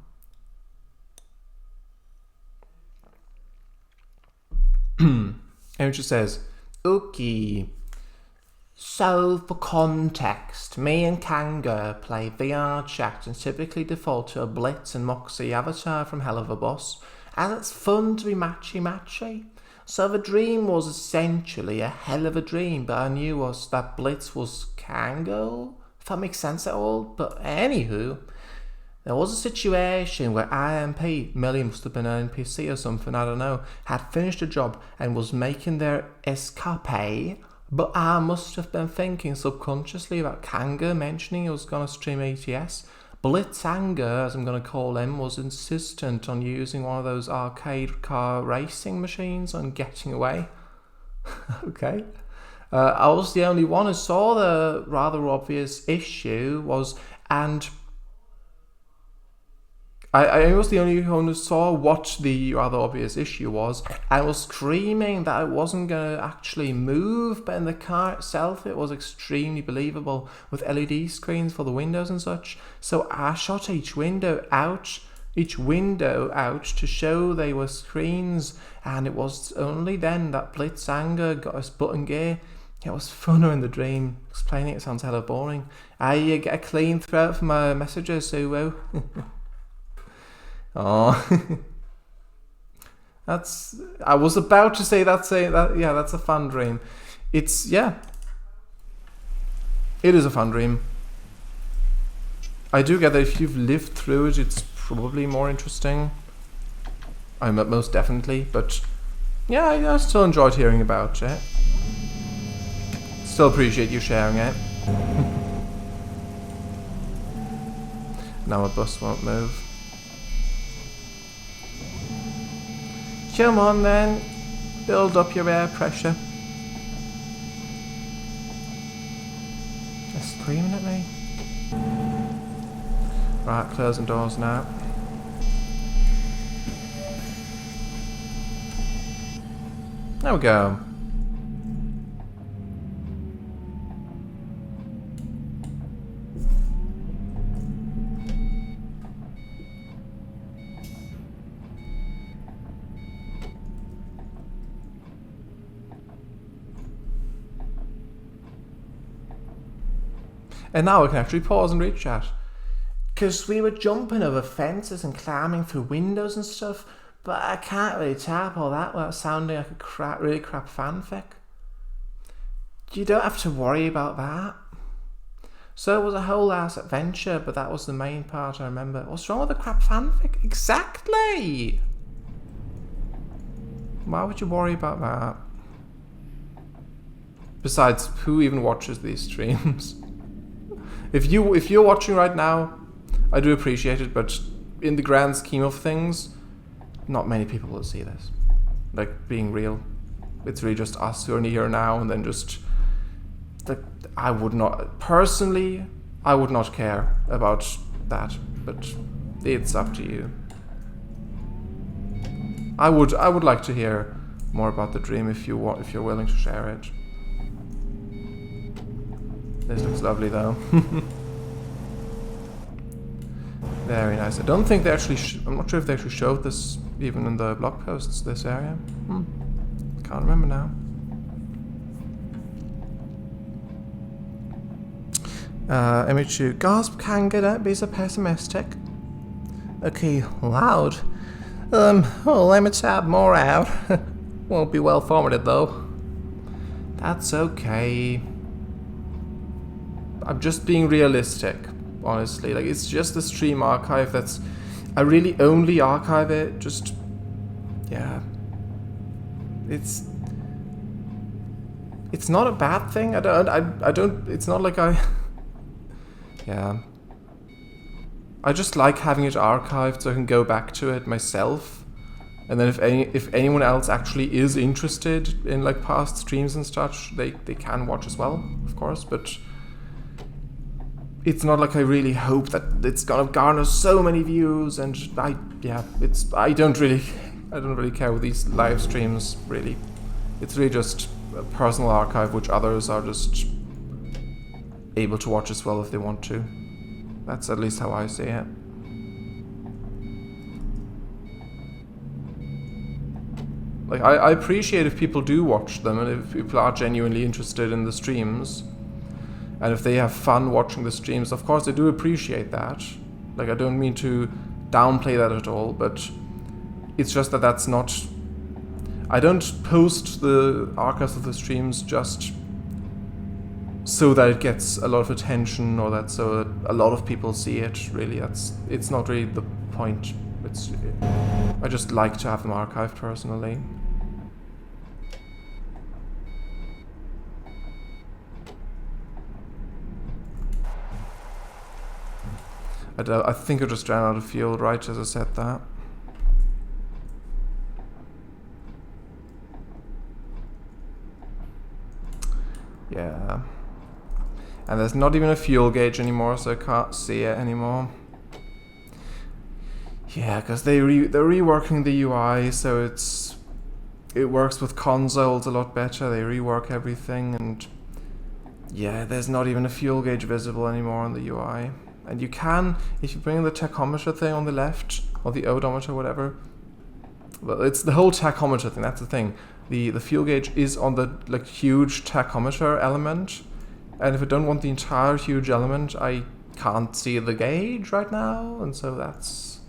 Speaker 1: Emichu says, okay. So, for context, me and Kanga play VR chat and typically default to a Blitz and Moxie avatar from Hell of a Boss, and it's fun to be matchy-matchy. So the dream was essentially a hell of a dream, but I knew was that Blitz was Kango, if that makes sense at all. But anywho, There was a situation where IMP, Millie must have been an NPC or something, I don't know, had finished a job and was making their escape, but I must have been thinking subconsciously about Kanga mentioning he was going to stream ETS. Blitzanga, as I'm going to call him, was insistent on using one of those arcade car racing machines and getting away. Okay. I was the only one who saw the rather obvious issue and I was the only one who saw what the rather obvious issue was. I was screaming that it wasn't going to actually move, but in the car itself it was extremely believable with LED screens for the windows and such. So I shot each window out to show they were screens, and it was only then that Blitzanga got us button gear. It was funner in the dream. Explaining it sounds hella boring. I get a clean throat for my messages, Suwo. Oh, I was about to say that's a fun dream. It is a fun dream. I do get that if you've lived through it, it's probably more interesting. Most definitely, but yeah, I still enjoyed hearing about it. Still appreciate you sharing it. Now a bus won't move. Come on then, build up your air pressure. They're screaming at me. Right, closing doors now. There we go. And now I can actually pause and read chat. Because we were jumping over fences and climbing through windows and stuff, but I can't really type all that without sounding like a really crap fanfic. You don't have to worry about that. So it was a whole ass adventure, but that was the main part I remember. What's wrong with the crap fanfic? Exactly! Why would you worry about that? Besides, who even watches these streams? If you're watching right now, I do appreciate it, but in the grand scheme of things, not many people will see this. Like, being real, it's really just us who are here now, and then just like, I would not care about that, but it's up to you. I would like to hear more about the dream if you're willing to share it. This looks lovely though. Very nice. I don't think they actually. I'm not sure if they actually showed this even in the blog posts. This area. Can't remember now. Image 2. Gasp, Kanga, don't be so pessimistic. Okay, loud. Well, let me tab more out. Won't be well formatted though. That's okay. I'm just being realistic, honestly. Like, it's just the stream archive that's... I really only archive it, just... Yeah. It's not a bad thing. I don't... It's not like I... Yeah. I just like having it archived so I can go back to it myself. And then if anyone else actually is interested in, like, past streams and such, they can watch as well, of course, but... It's not like I really hope that it's gonna garner so many views, and I don't really care with these live streams, really. It's really just a personal archive which others are just able to watch as well if they want to. That's at least how I see it. Like, I appreciate if people do watch them and if people are genuinely interested in the streams. And if they have fun watching the streams, of course I do appreciate that. Like, I don't mean to downplay that at all, but it's just that that's not... I don't post the archives of the streams just so that it gets a lot of attention, or that so that a lot of people see it. Really, it's not really the point. I just like to have them archived personally. I think I just ran out of fuel right as I said that. Yeah. And there's not even a fuel gauge anymore, so I can't see it anymore. Yeah, because they're reworking the UI, so it works with consoles a lot better. They rework everything, and yeah, there's not even a fuel gauge visible anymore on the UI. And you can, if you bring the tachometer thing on the left, or the odometer, whatever. Well, it's the whole tachometer thing. That's the thing. The fuel gauge is on the huge tachometer element, and if I don't want the entire huge element, I can't see the gauge right now, and so that's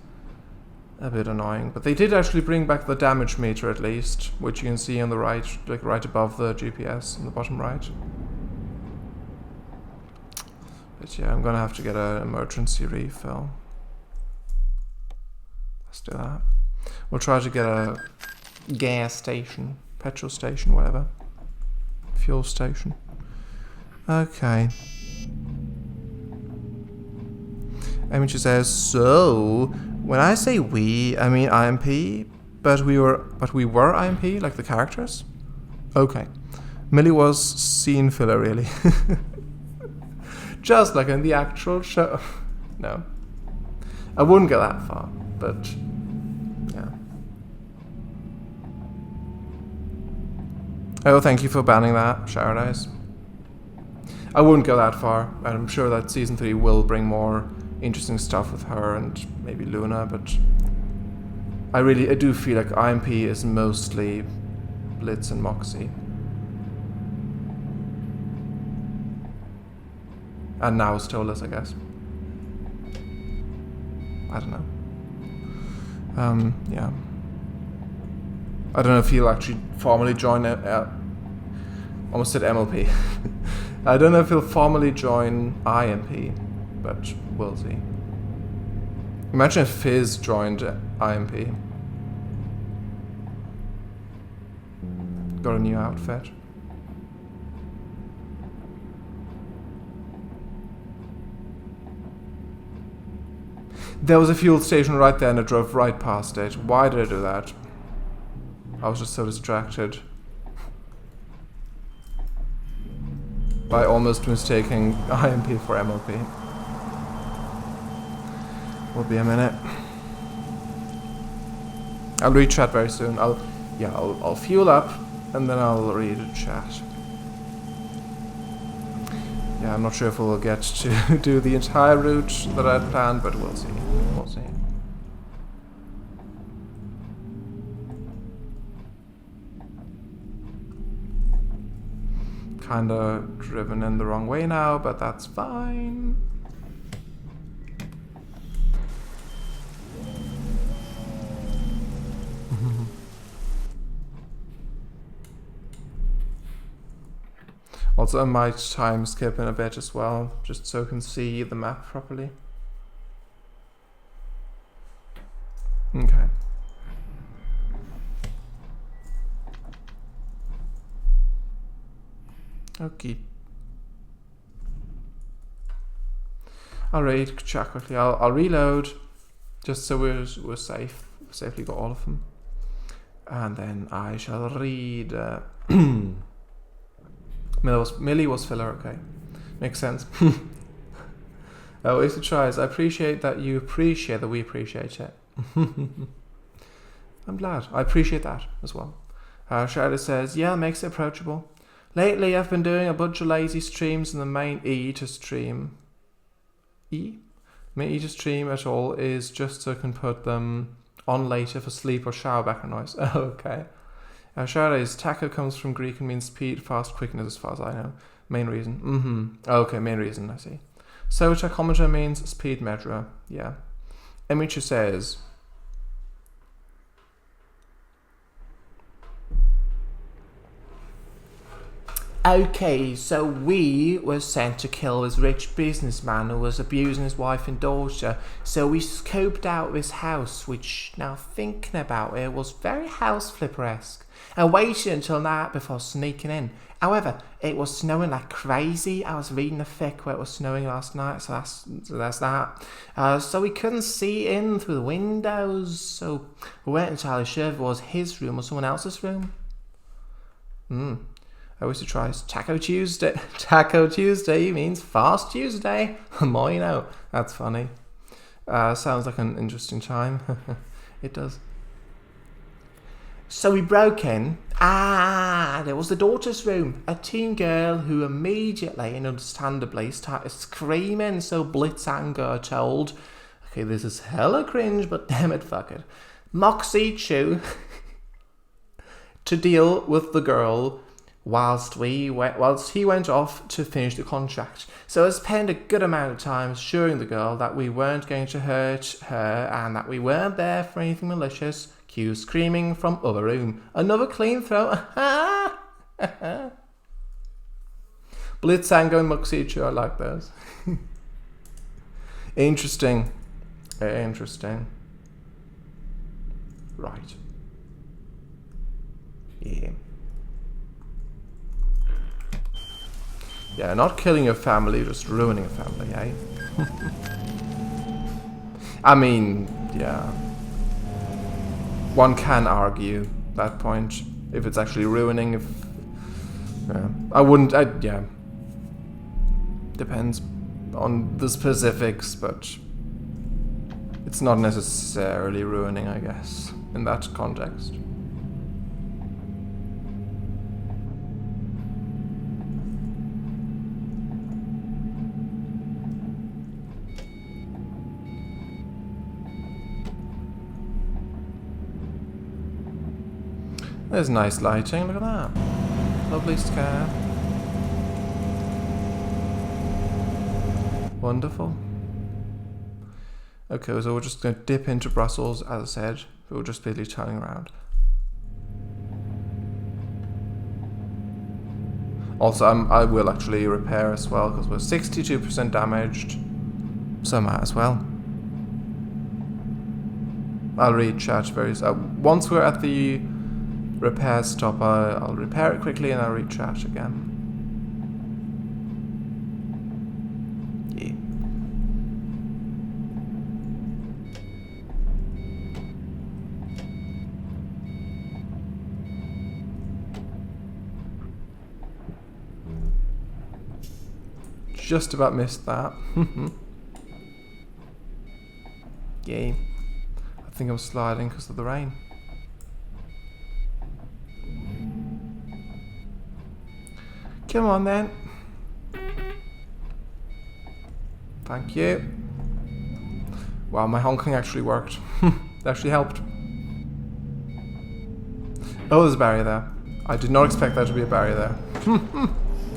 Speaker 1: a bit annoying. But they did actually bring back the damage meter at least, which you can see on the right, right above the GPS in the bottom right. But yeah, I'm gonna have to get an emergency refill. Let's do that. We'll try to get a gas station, petrol station, whatever. Fuel station. Okay. Amici says, so when I say we, I mean IMP, but we were IMP, like the characters? Okay. Millie was scene filler, really. Just like in the actual show. No. I wouldn't go that far, but yeah. Oh, thank you for banning that, Shower Eyes. I wouldn't go that far, and I'm sure that Season 3 will bring more interesting stuff with her and maybe Luna, but I do feel like IMP is mostly Blitz and Moxie. And now Stolas, I guess. I don't know. Yeah. I don't know if he'll actually formally join almost said MLP. I don't know if he'll formally join IMP, but we'll see. Imagine if Fizz joined IMP. Got a new outfit. There was a fuel station right there and I drove right past it. Why did I do that? I was just so distracted by almost mistaking IMP for MLP. Will be a minute. I'll read chat very soon. I'll fuel up and then I'll read chat. Yeah, I'm not sure if we'll get to do the entire route that I'd planned, but we'll see. We'll see. Kinda driven in the wrong way now, but that's fine. Also, I might time skip in a bit as well, just so I can see the map properly. Okay. Okay. I'll read chat quickly. I'll reload, just so we're safe. Safely got all of them, and then I shall read. Millie was filler, okay. Makes sense. Oh, Ace tries. I appreciate that you appreciate that we appreciate it. I'm glad. I appreciate that as well. Shadow says, yeah, makes it approachable. Lately, I've been doing a bunch of lazy streams in the main E to stream. Main E to stream at all is just so I can put them on later for sleep or shower background noise. Oh, okay. Shadows, taco comes from Greek and means speed, fast, quickness, as far as I know. Main reason. Okay, main reason, I see. So tachometer means speed measurer. Yeah. Emicha says, Okay, so we were sent to kill this rich businessman who was abusing his wife and daughter. So we scoped out this house, which, now thinking about it, was very house flipper-esque. I waited until night before sneaking in. However, it was snowing like crazy. I was reading a fic where it was snowing last night, so that's that. So we couldn't see in through the windows. So we weren't entirely sure if it was his room or someone else's room. I wish to try Taco Tuesday. Taco Tuesday means Fast Tuesday. More you know. That's funny. Sounds like an interesting time. It does. So we broke in. There was the daughter's room. A teen girl who immediately and understandably started screaming. So blitz anger told, okay, this is hella cringe, but damn it, fuck it. Moxie Chu to deal with the girl whilst he went off to finish the contract. So I spent a good amount of time assuring the girl that we weren't going to hurt her and that we weren't there for anything malicious. Cue screaming from other room. Another clean throw. Blitzango and Muxichu, I like those. Interesting. Interesting. Right. Yeah. Yeah, not killing your family, just ruining a family, eh? I mean, yeah. One can argue that point, if it's actually ruining, if... I wouldn't, yeah. Depends on the specifics, but... it's not necessarily ruining, I guess, in that context. There's nice lighting, look at that. Lovely sky. Wonderful. Okay, so we're just going to dip into Brussels, as I said. We'll just be turning around. Also, I will actually repair as well, because we're 62% damaged. So I might as well. I'll read chat very soon. Once we're at the repair stop, I'll repair it quickly and I'll read chat again. Yeah. Just about missed that. Yeah. I think I'm sliding because of the rain. Come on then. Thank you. Wow, my honking actually worked. It actually helped. Oh, there's a barrier there. I did not expect there to be a barrier there.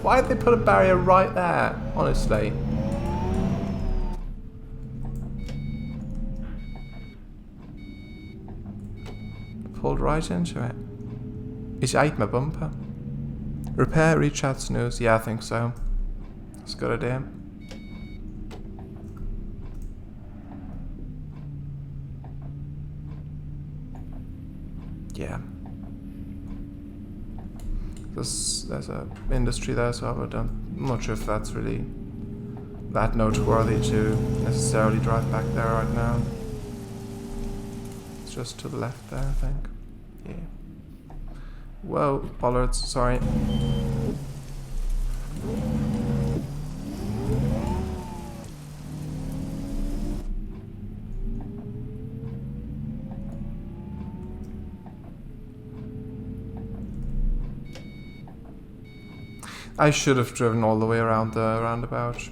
Speaker 1: Why did they put a barrier right there? Honestly. Pulled right into it. It ate my bumper. Repair, read chat, snooze. Yeah, I think so. That's a good idea. Yeah. There's a industry there, so I'm not sure if that's really that noteworthy to necessarily drive back there right now. It's just to the left there, I think. Yeah. Whoa, bollards, sorry. I should have driven all the way around the roundabout.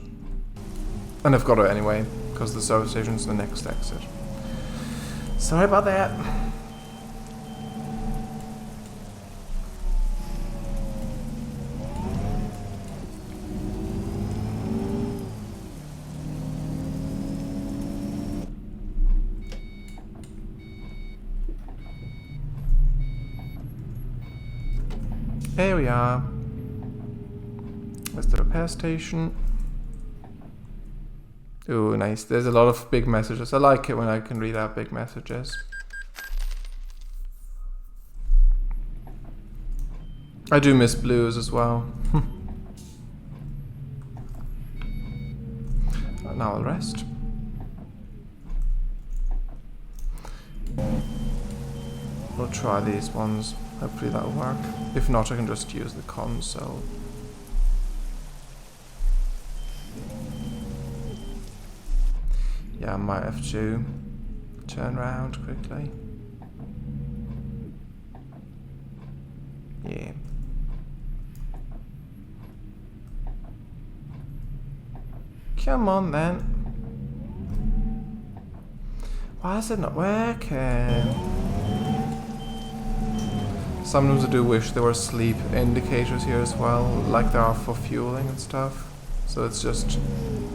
Speaker 1: And I've got to anyway, because the service station's the next exit. Sorry about that. Here we are. There's the repair station. Ooh, nice. There's a lot of big messages. I like it when I can read out big messages. I do miss blues as well. Now I'll rest. We'll try these ones. Hopefully that'll work. If not, I can just use the console. Yeah, I might have to turn around quickly. Yeah. Come on then. Why is it not working? Sometimes I do wish there were sleep indicators here as well, like there are for fueling and stuff. So it's just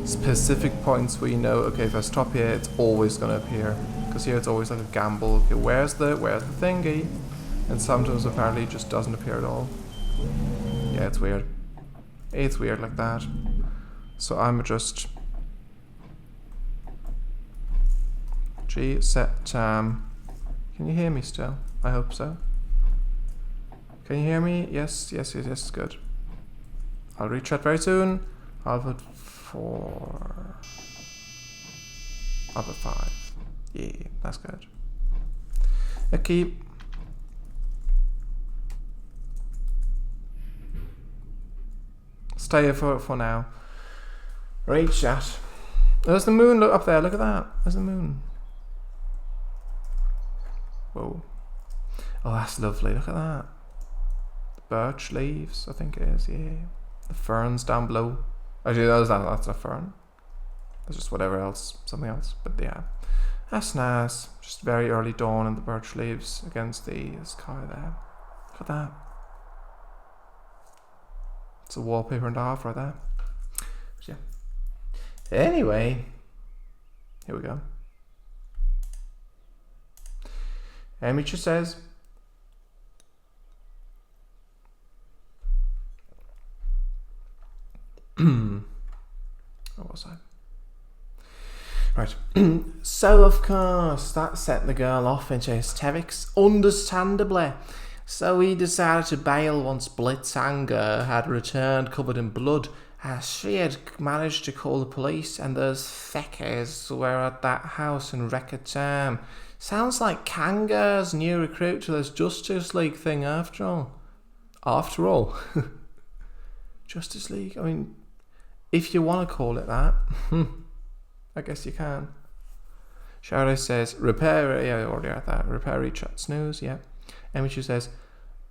Speaker 1: specific points where you know, okay, if I stop here, it's always going to appear. Because here it's always like a gamble. Okay, where's the thingy? And sometimes apparently it just doesn't appear at all. Yeah, it's weird. It's weird like that. So I'm just G set can you hear me still? I hope so. Can you hear me? Yes, good. I'll reset very soon. I'll put 4. I'll put 5. Yeah, that's good. Okay. Stay here for now. Right, chat. There's the moon up there, look at that. There's the moon. Whoa. Oh, that's lovely, look at that. The birch leaves, I think it is, yeah. The ferns down below. Actually, that's a fern. There's just whatever else, something else. But yeah, that's nice. Just very early dawn and the birch leaves against the sky there. Look at that. It's a wallpaper and a half right there. But yeah. Anyway, here we go. Amateur says, what was I? Right. So of course that set the girl off into hysterics, understandably. So he decided to bail once Blitzhanger had returned covered in blood, as she had managed to call the police and those feckers were at that house in record time. Sounds like Kanga's new recruit to this Justice League thing after all. After all. Justice League? I mean, if you want to call it that, I guess you can. Shara says, repair, yeah, I already had that. Repair, rechat, snooze, yeah. Emichu says,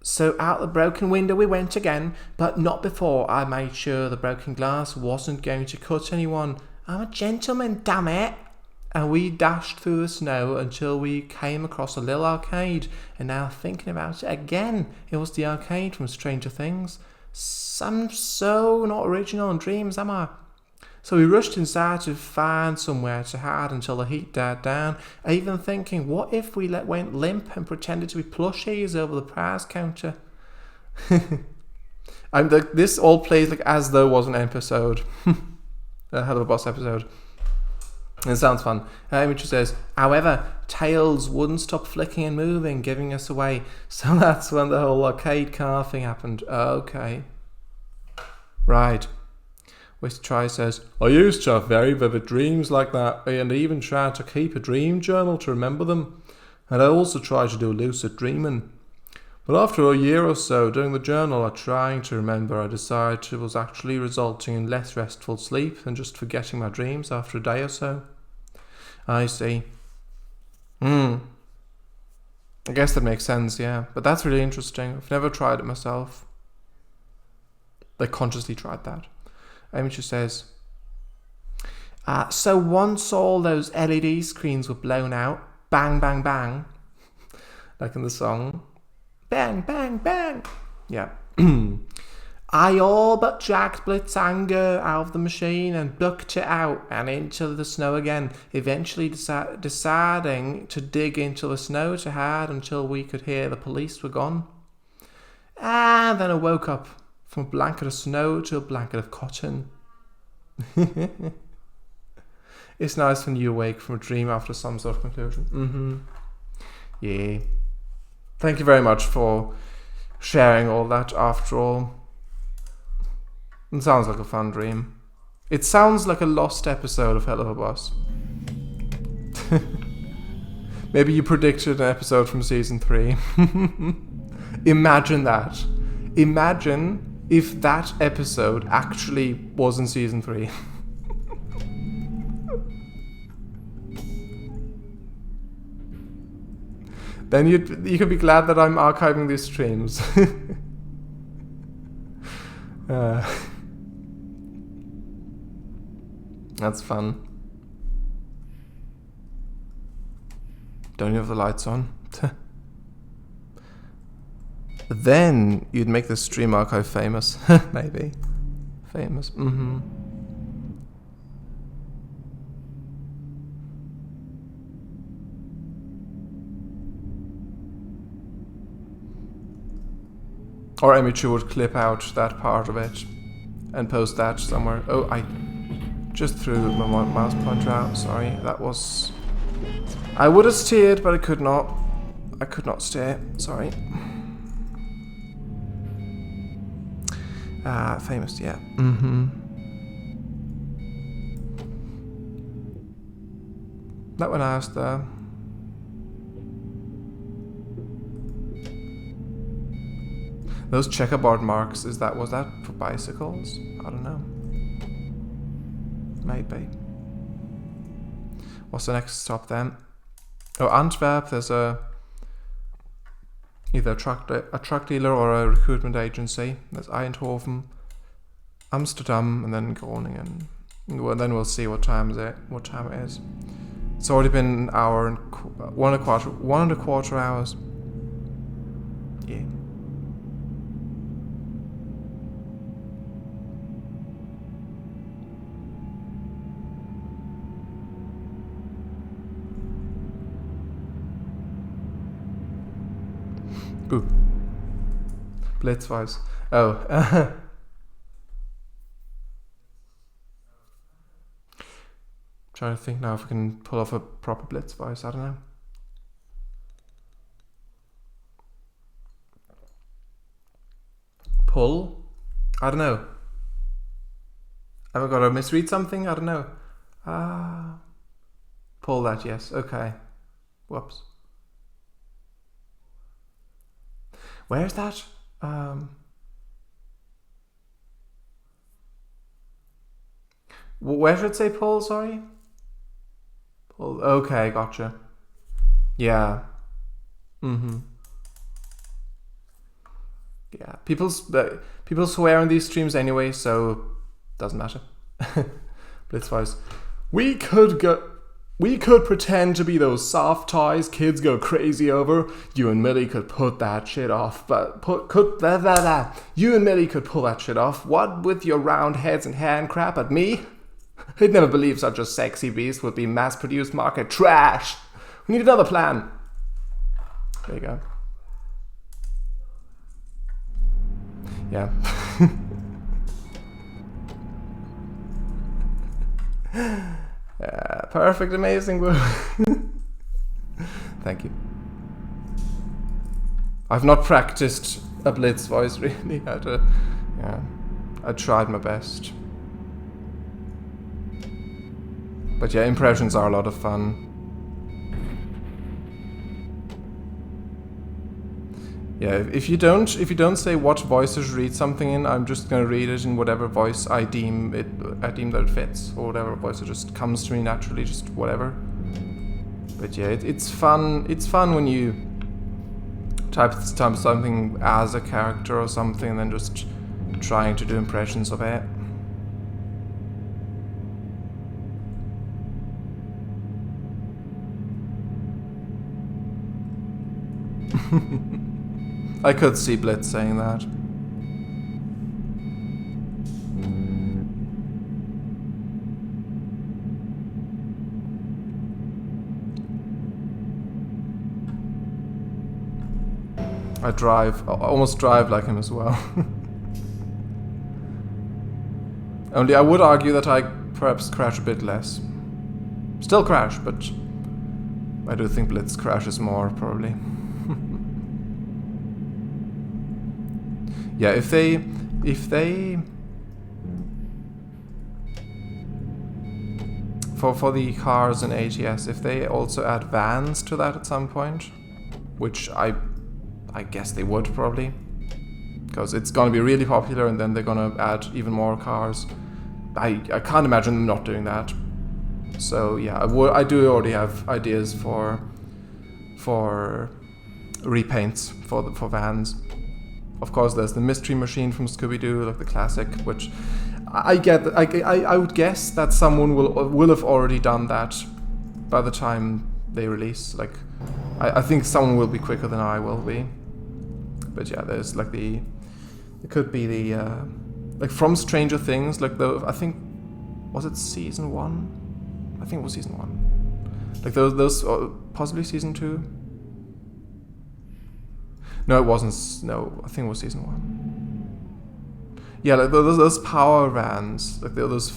Speaker 1: so out the broken window we went again, but not before I made sure the broken glass wasn't going to cut anyone. I'm a gentleman, damn it. And we dashed through the snow until we came across a little arcade. And now thinking about it again, it was the arcade from Stranger Things. I'm so not original in dreams, am I? So we rushed inside to find somewhere to hide until the heat died down. Even thinking, what if we went limp and pretended to be plushies over the prize counter? This all plays like as though it was an episode. A Hell of a Boss episode. It sounds fun. Which says, however, tails wouldn't stop flicking and moving, giving us away. So that's when the whole arcade car thing happened. Okay. Right. Which Try says, I used to have very vivid dreams like that, and even tried to keep a dream journal to remember them. And I also tried to do lucid dreaming. But after a year or so doing the journal or trying to remember, I decided it was actually resulting in less restful sleep than just forgetting my dreams after a day or so. I see. I guess that makes sense, yeah. But that's really interesting. I've never tried it myself. They consciously tried that. Amateur says, so once all those LED screens were blown out, bang, bang, bang, like in the song, bang, bang, bang, yeah. I all but dragged Blitzhanger out of the machine and bucked it out and into the snow again, eventually deciding to dig into the snow to hide until we could hear the police were gone. And then I woke up From a blanket of snow to a blanket of cotton. It's nice when you awake from a dream after some sort of conclusion. Yeah. Thank you very much for sharing all that after all. It sounds like a fun dream. It sounds like a lost episode of Hell of a Boss. Maybe you predicted an episode from season 3. Imagine that. Imagine if that episode actually was in season 3. Then you could be glad that I'm archiving these streams. That's fun. Don't you have the lights on? Then you'd make the stream archive famous. Maybe. Famous. Or Emichu would clip out that part of it and post that somewhere. Oh, I just threw my mouse pointer out. Sorry, that was... I would have steered, but I could not. I could not steer. Sorry. Famous, yeah. That one I asked there. Those checkerboard marks, was that for bicycles? I don't know. Maybe. What's the next stop then? Oh, Antwerp, there's either a truck dealer or a recruitment agency. There's Eindhoven, Amsterdam, and then Groningen. Well, then we'll see what time it is. It's already been an hour and 1.25 hours. Yeah. Ooh. Blitzwise. Oh. Trying to think now if I can pull off a proper Blitzwise. I don't know. Pull? I don't know. Have I got to misread something? I don't know. Pull that, yes. Okay. Whoops. Where's that? Where should it say pull, sorry? Pull, okay, gotcha. Yeah. Yeah, people swear on these streams anyway, so doesn't matter. Blitzwise. We could pretend to be those soft toys kids go crazy over. You and Millie could put that shit off, You and Millie could pull that shit off. What with your round heads and hand crap at me? I'd never believe such a sexy beast would be mass-produced market trash. We need another plan. There you go. Yeah. Perfect, amazing. Thank you. I've not practiced a blitz voice really. I tried my best. But yeah, impressions are a lot of fun. Yeah, if you don't say what voices read something in, I'm just gonna read it in whatever voice I deem that it fits, or whatever voice it just comes to me naturally, just whatever. But yeah, it's fun. It's fun when you type something as a character or something, and then just trying to do impressions of it. I could see Blitz saying that. I almost drive like him as well. Only I would argue that I perhaps crash a bit less. Still crash, but I do think Blitz crashes more, probably. Yeah, if they for the cars and ATS, if they also add vans to that at some point, which I guess they would probably, because it's gonna be really popular, and then they're gonna add even more cars. I can't imagine them not doing that. So yeah, I do already have ideas for repaints for vans. Of course, there's the mystery machine from Scooby-Doo, like the classic, which I would guess that someone will have already done that by the time they release. Like, I think someone will be quicker than I will be. But yeah, there's like it could be the like from Stranger Things, like I think, was it season 1? I think it was season 1. Like those possibly season 2. No, it wasn't. No, I think it was season 1. Yeah, like those power vans, like those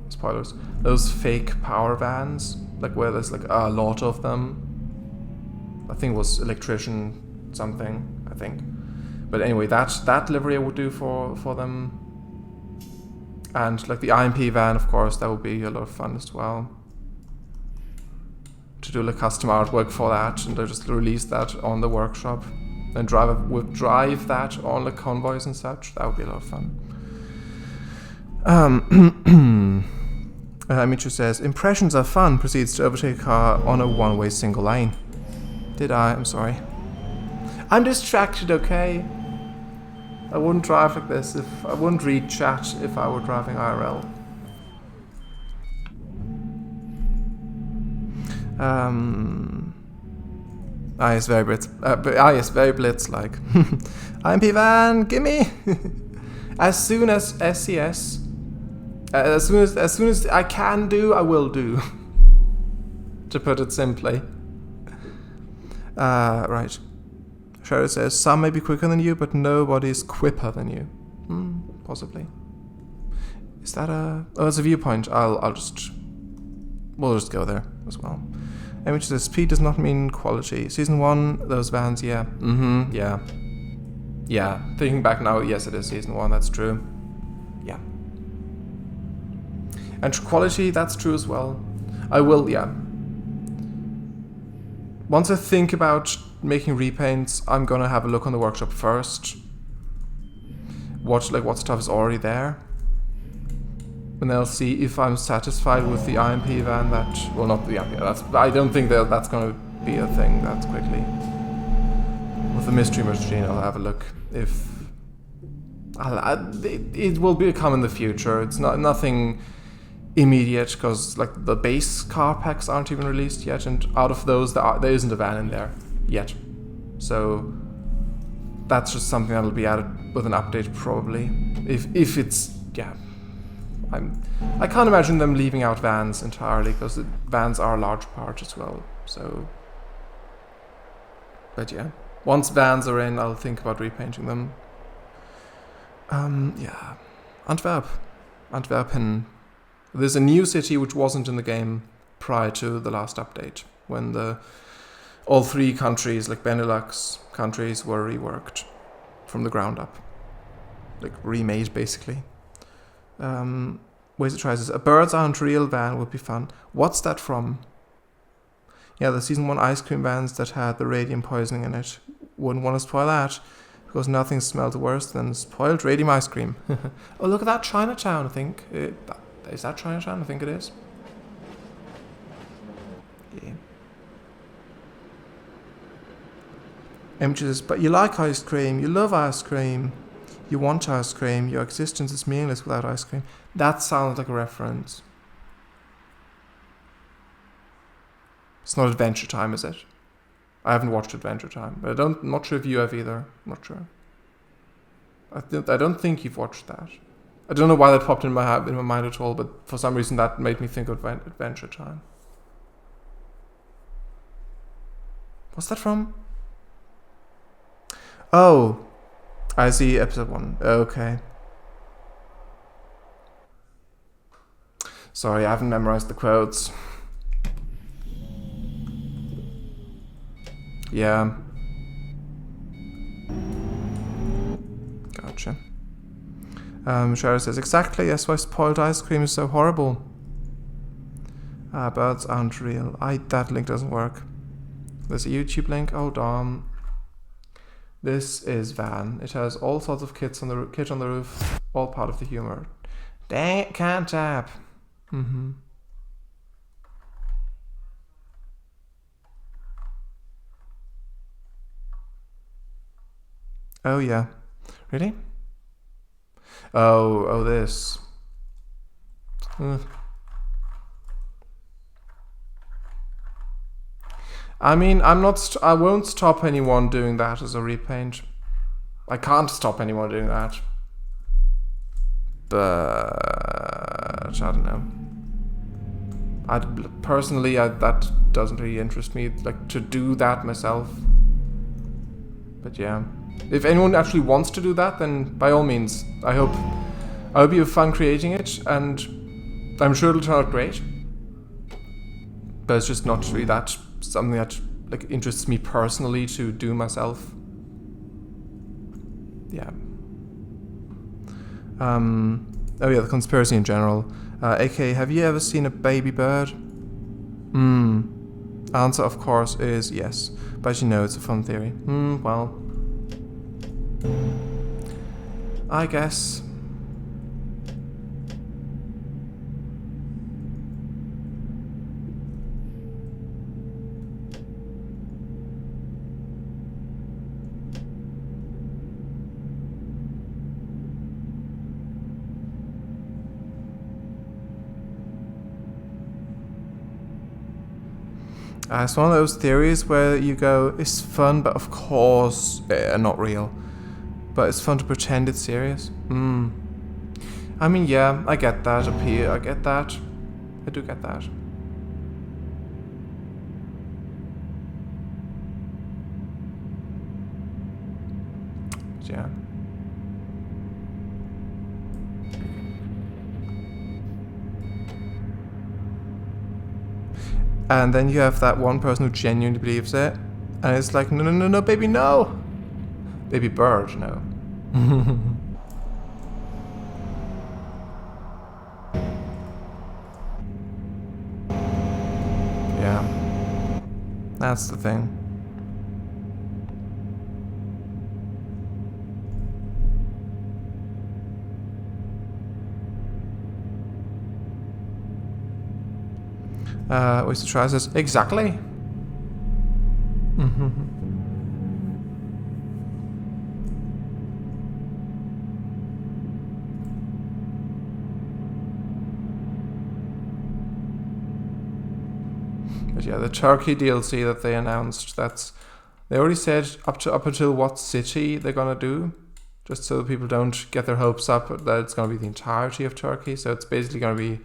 Speaker 1: spoilers, those fake power vans, like where there's like a lot of them. I think it was electrician something, I think. But anyway, that livery I would do for them. And like the IMP van, of course, that would be a lot of fun as well. To do like custom artwork for that, and just release that on the workshop. And drive that on like convoys and such. That would be a lot of fun. Michu says, impressions are fun, proceeds to overtake a car on a one-way single lane. Did I? I'm sorry. I'm distracted, okay? I wouldn't drive like this if I wouldn't read chat if I were driving IRL. Yes, very Blitz. Yes, very Blitz-like. IMP van, gimme! As soon as SCS, as soon as I can do, I will do. To put it simply. Right. Shadow says, some may be quicker than you, but nobody's quipper than you. Possibly. Is that a... Oh, it's a viewpoint. We'll just go there as well. Image says, speed does not mean quality. Season 1, those vans, yeah. Yeah. Yeah. Thinking back now, yes, it is Season 1, that's true. Yeah. And quality, that's true as well. I will, yeah. Once I think about making repaints, I'm gonna have a look on the workshop first. What stuff is already there. And I'll see if I'm satisfied with the IMP van that... Well, not the IMP, I don't think that's gonna be a thing that quickly. With the mystery machine, I'll have a look if... It will become in the future. It's nothing immediate, because like the base car packs aren't even released yet, and out of those there isn't a van in there yet. So that's just something that'll be added with an update probably. If it's... yeah. I can't imagine them leaving out vans entirely, because the vans are a large part as well, so... But yeah, once vans are in, I'll think about repainting them. Yeah. Antwerpen. There's a new city which wasn't in the game prior to the last update, when all 3 countries, like BeNeLux countries, were reworked from the ground up. Like, remade, basically. Ways it tries this. A birds aren't real van would be fun. What's that from? Yeah, the season 1 ice cream vans that had the radium poisoning in it. Wouldn't want to spoil that, because nothing smelled worse than spoiled radium ice cream. Oh, look at that Chinatown, I think. Is that Chinatown? I think it is. Yeah. Images, but you like ice cream, you love ice cream. You want ice cream, your existence is meaningless without ice cream. That sounds like a reference. It's not Adventure Time, is it? I haven't watched Adventure Time, but I'm not sure if you have either. I'm not sure. I don't think you've watched that. I don't know why that popped in my mind at all, but for some reason that made me think of Adventure Time. What's that from? Oh, I see episode 1. Okay. Sorry, I haven't memorized the quotes. Yeah. Gotcha. Shadow says, exactly, that's why spoiled ice cream is so horrible. Birds aren't real. That link doesn't work. There's a YouTube link. Hold on. This is Van. It has all sorts of kit on the roof. All part of the humor. Dang it, can't tap. Oh yeah. Really? Oh, this. I mean, I won't stop anyone doing that as a repaint. I can't stop anyone doing that. But I don't know. Personally, that doesn't really interest me, like, to do that myself. But yeah, if anyone actually wants to do that, then by all means, I hope you have fun creating it, and I'm sure it'll turn out great. But it's just not really that something that like interests me personally to do myself. Yeah. Oh yeah, the conspiracy in general. AK, have you ever seen a baby bird? Answer, of course, is yes. But you know, it's a fun theory. Well, I guess. It's one of those theories where you go, it's fun, but of course, not real. But it's fun to pretend it's serious. I mean, yeah, I get that appeal. I get that. I do get that. Yeah. And then you have that one person who genuinely believes it, and it's like, no, baby, no! Baby bird, no. Yeah. That's the thing. Oyster Try says, exactly. But yeah, the Turkey DLC that they announced, they already said up until what city they're gonna do, just so people don't get their hopes up that it's gonna be the entirety of Turkey. So it's basically gonna be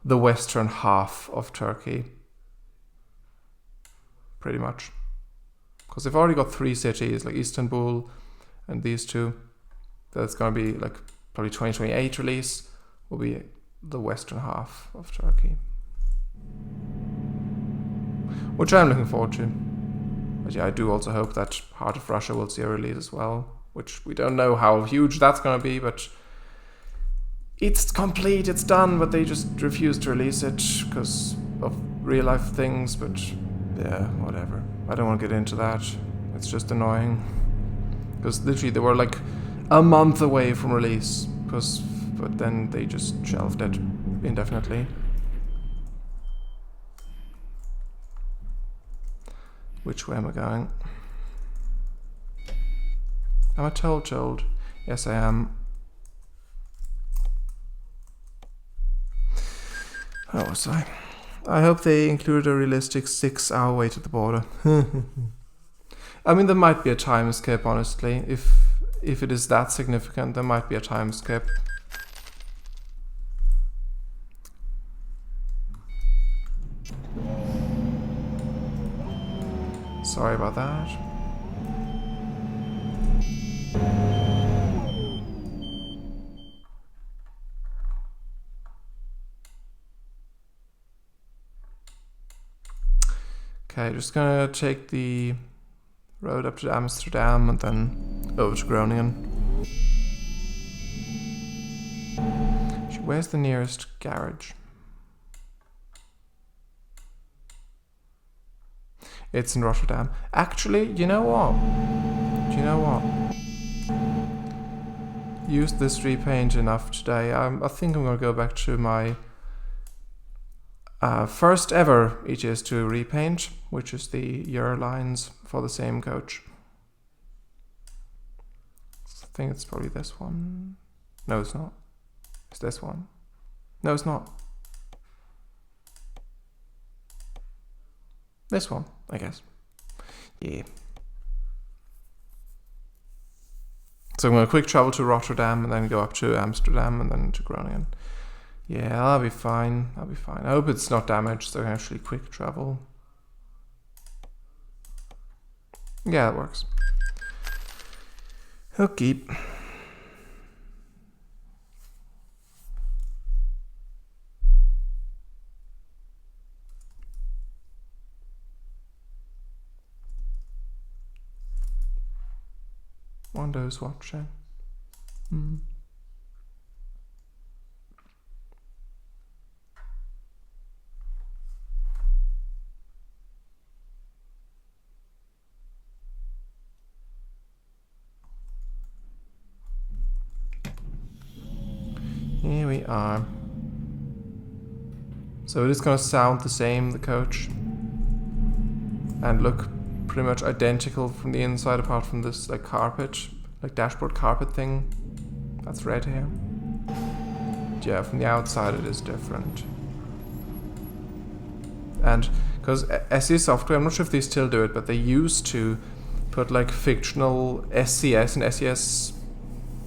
Speaker 1: the western half of Turkey, pretty much, because they've already got 3 cities, like Istanbul and these 2. That's gonna be like probably 2028 release will be the western half of Turkey, which I'm looking forward to. But yeah, I do also hope that Heart of Russia will see a release as well, which we don't know how huge that's gonna be, but it's complete, it's done, but they just refuse to release it because of real life things. But yeah, whatever. I don't want to get into that. It's just annoying. Because literally they were like a month away from release, but then they just shelved it indefinitely. Which way am I going? Am I told? Yes, I am. Where was I? I hope they include a realistic 6-hour wait at the border. I mean, there might be a time skip, honestly. If it is that significant, there might be a time skip. Sorry about that. Okay, just gonna take the road up to Amsterdam and then over to Groningen. Where's the nearest garage? It's in Rotterdam. Actually, you know what? Used this repaint enough today. I think I'm gonna go back to my first ever ETS2 repaint, which is the Euro lines for the same coach. I think it's probably this one. No, it's not. It's this one. No, it's not. This one, I guess. Yeah. So I'm going to quick travel to Rotterdam and then go up to Amsterdam and then to Groningen. Yeah, I'll be fine. I'll be fine. I hope it's not damaged, so I can actually quick travel. Yeah, that works. Okay. Windows watching. Here we are. So it is going to sound the same, the coach, and look pretty much identical from the inside, apart from this like carpet, like dashboard carpet thing that's red here. Yeah, from the outside it is different. And because SE software, I'm not sure if they still do it, but they used to put like fictional SCS and SES,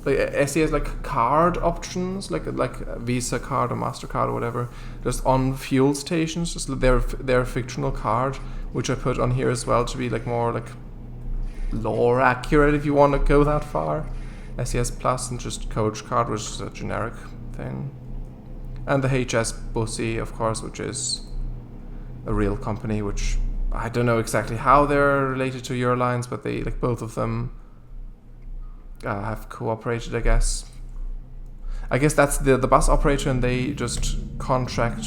Speaker 1: like SES like card options, like a Visa card or MasterCard or whatever, just on fuel stations, just their fictional card, which I put on here as well to be like more like lore accurate if you want to go that far. SES Plus and just coach card, which is a generic thing. And the HS Bussy, of course, which is a real company, which I don't know exactly how they're related to Eurolines, but they like both of them have cooperated, I guess. I guess that's the bus operator, and they just contract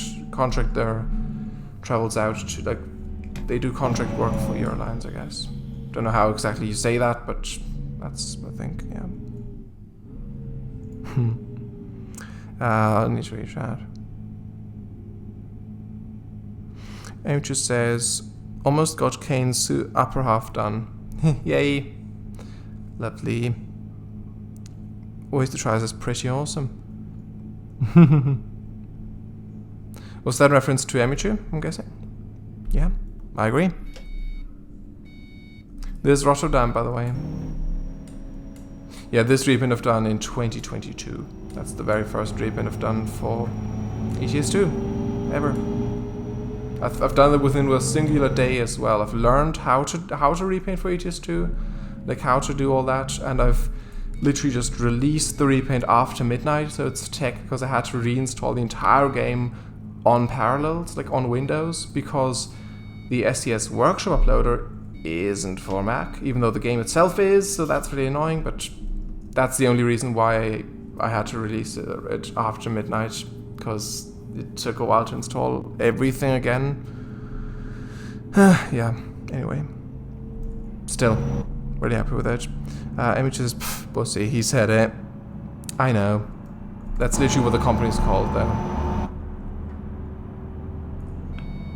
Speaker 1: their travels out to like they do contract work for Eurolines, I guess. Don't know how exactly you say that, but that's I think, yeah. I need to read chat. It just says, almost got Kane's upper half done. Yay. Lovely. Always the tries is pretty awesome. Was that a reference to Emichu, I'm guessing? Yeah, I agree. This is Rotterdam, by the way. Yeah, this repaint I've done in 2022. That's the very first repaint I've done for ETS2 ever. I've done it within a singular day as well. I've learned how to repaint for ETS2, like how to do all that, and I've literally just released the repaint after midnight, so it's tech because I had to reinstall the entire game on Parallels, like on Windows, because the SES Workshop uploader isn't for Mac, even though the game itself is, so that's really annoying, but that's the only reason why I had to release it after midnight, because it took a while to install everything again. Yeah, anyway. Still, really happy with it. Images, Bussy, he said it. I know. That's literally what the company's called, though.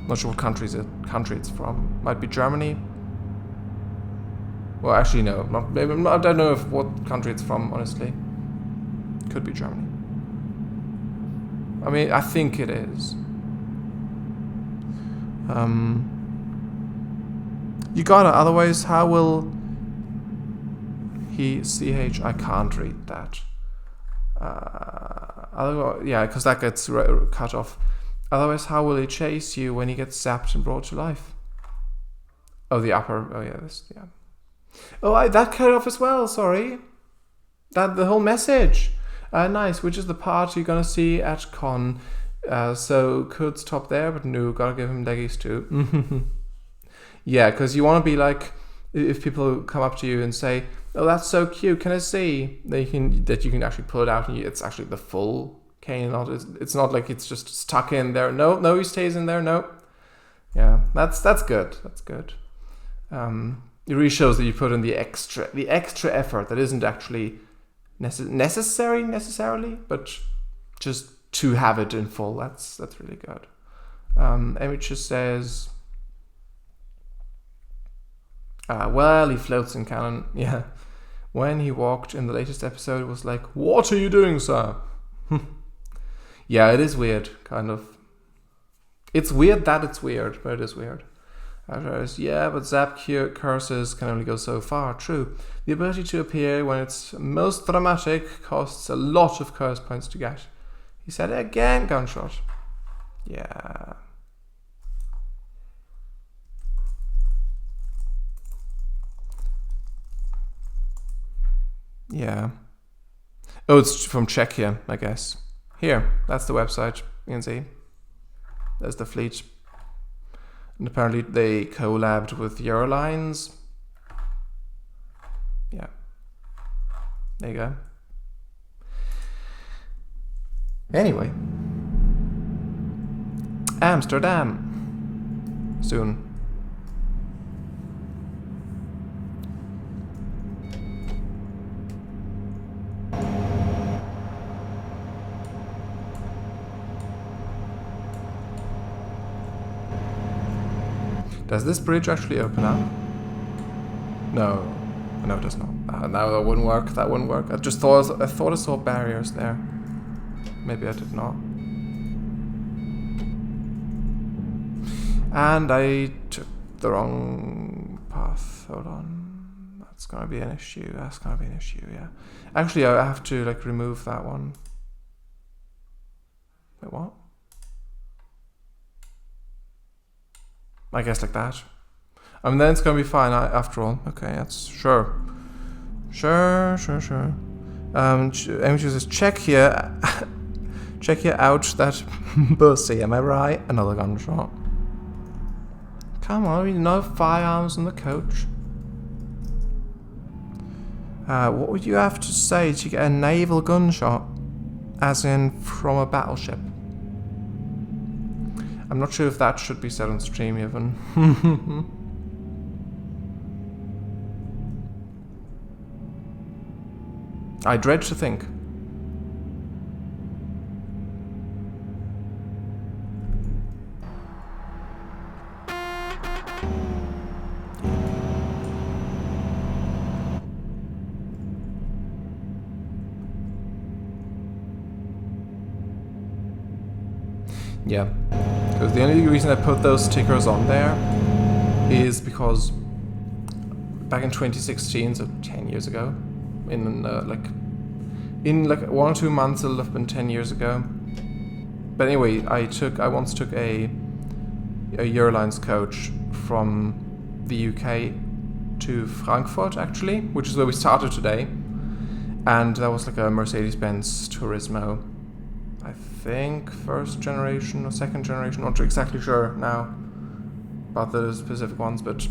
Speaker 1: Not sure what country it's from. Might be Germany. Well, actually, no. I don't know what country it's from, honestly. Could be Germany. I mean, I think it is. You gotta, otherwise how will he CH? I can't read that. Yeah, because that gets cut off. Otherwise, how will he chase you when he gets zapped and brought to life? Oh, the upper. Oh, yeah, this. Yeah. Oh, that cut off as well. Sorry. The whole message. Nice. Which is the part you're gonna see at con? So could stop there, but no, gotta give him leggies too. Yeah, because you want to be like, if people come up to you and say, "Oh, that's so cute. Can I see?" That you can actually pull it out, and it's actually the full cane. It's not like it's just stuck in there. No, he stays in there. No. Yeah, that's good. That's good. It really shows that you put in the extra effort that isn't actually necessarily, but just to have it in full. That's really good. Emmett just says, well, he floats in canon. Yeah. When he walked in the latest episode, it was like, "What are you doing, sir?" Yeah, it is weird, kind of. It's weird that it's weird, but it is weird. Yeah, but zap curses can only go so far. True. The ability to appear when it's most dramatic costs a lot of curse points to get. He said it again, gunshot. Yeah. Yeah. Oh, it's from Czechia, I guess. Here, that's the website. You can see. There's the fleet. And apparently they collabed with Eurolines. Yeah. There you go. Anyway. Amsterdam. Soon. Does this bridge actually open up? No. No, it does not. No, that wouldn't work. That wouldn't work. I thought I saw barriers there. Maybe I did not. And I took the wrong path. Hold on. That's gonna be an issue. That's gonna be an issue, yeah. Actually, I have to like remove that one. Wait, what? I guess like that. I mean, then it's gonna be fine after all. Okay, that's sure. Sure. Amy says, check here out that bussy, am I right? Another gunshot. Come on, no firearms in the coach. What would you have to say to get a naval gunshot? As in from a battleship? I'm not sure if that should be said on stream even. I dread to think. Yeah, because the only reason I put those stickers on there is because back in 2016, so 10 years ago, in like 1 or 2 months it'll have been 10 years ago. But anyway, I once took a Eurolines coach from the UK to Frankfurt actually, which is where we started today, and that was like a Mercedes-Benz Turismo. I think first generation or second generation, not exactly sure now about the specific ones, but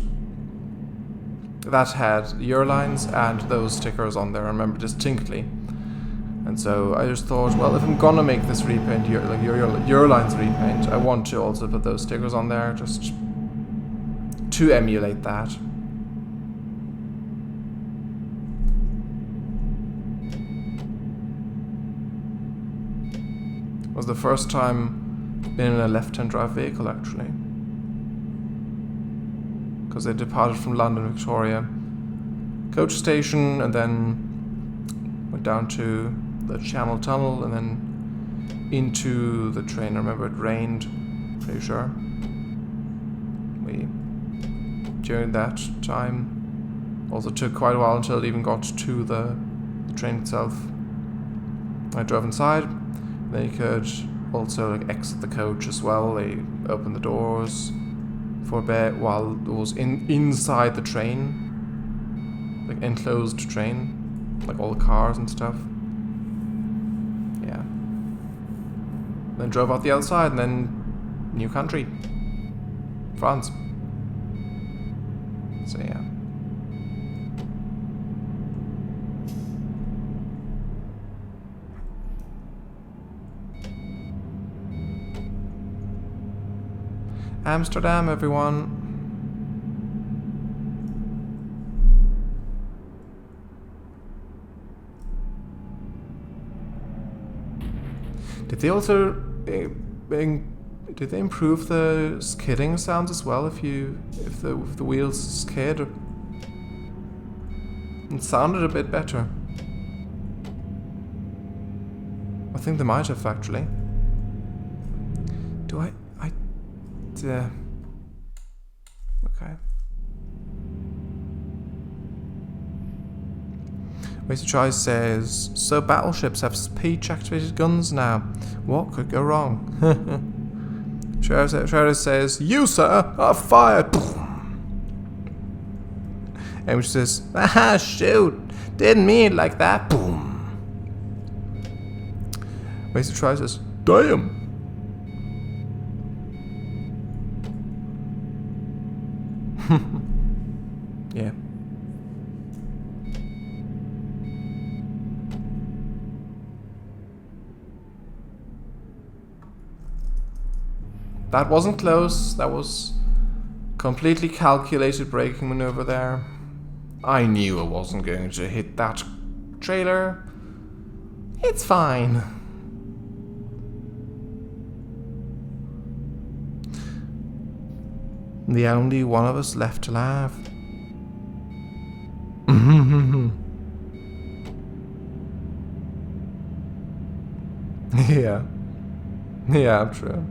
Speaker 1: that had Eurolines and those stickers on there, I remember distinctly. And so I just thought, well, if I'm gonna make this repaint, Eurolines repaint, I want to also put those stickers on there, just to emulate that. It was the first time been in a left-hand drive vehicle actually, because they departed from London Victoria coach station and then went down to the Channel Tunnel and then into the train. I remember it rained, pretty sure. During that time also took quite a while until it even got to the train itself. I drove inside. Then you could also like exit the coach as well. They opened the doors for a bit while it was inside the train, like enclosed train, like all the cars and stuff. Yeah. Then drove out the other side and then new country, France. So yeah. Amsterdam, everyone. Did they also did they improve the skidding sounds as well? If the wheels skid, it sounded a bit better. I think they might have actually. Do I? Okay. Wasted Try says, so battleships have speech-activated guns now. What could go wrong? Shredder says, you, sir, are fired. And which says, aha, shoot, didn't mean it like that. Boom. Wasted Try says, damn. Yeah. That wasn't close. That was completely calculated braking maneuver there. I knew I wasn't going to hit that trailer. It's fine. The only one of us left to laugh. Yeah. Yeah, true.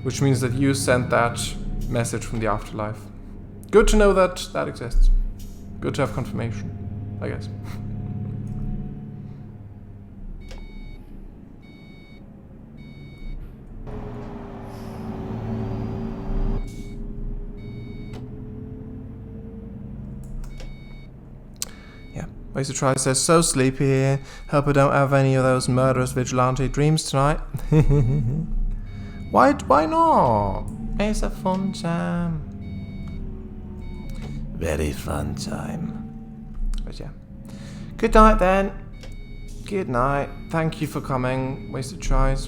Speaker 1: Which means that you sent that message from the afterlife. Good to know that that exists. Good to have confirmation, I guess. Wasted Try says, so sleepy here. Hope I don't have any of those murderous vigilante dreams tonight. Why not? It's a fun time. Very fun time. But yeah. Good night then. Good night. Thank you for coming, Wasted Tries.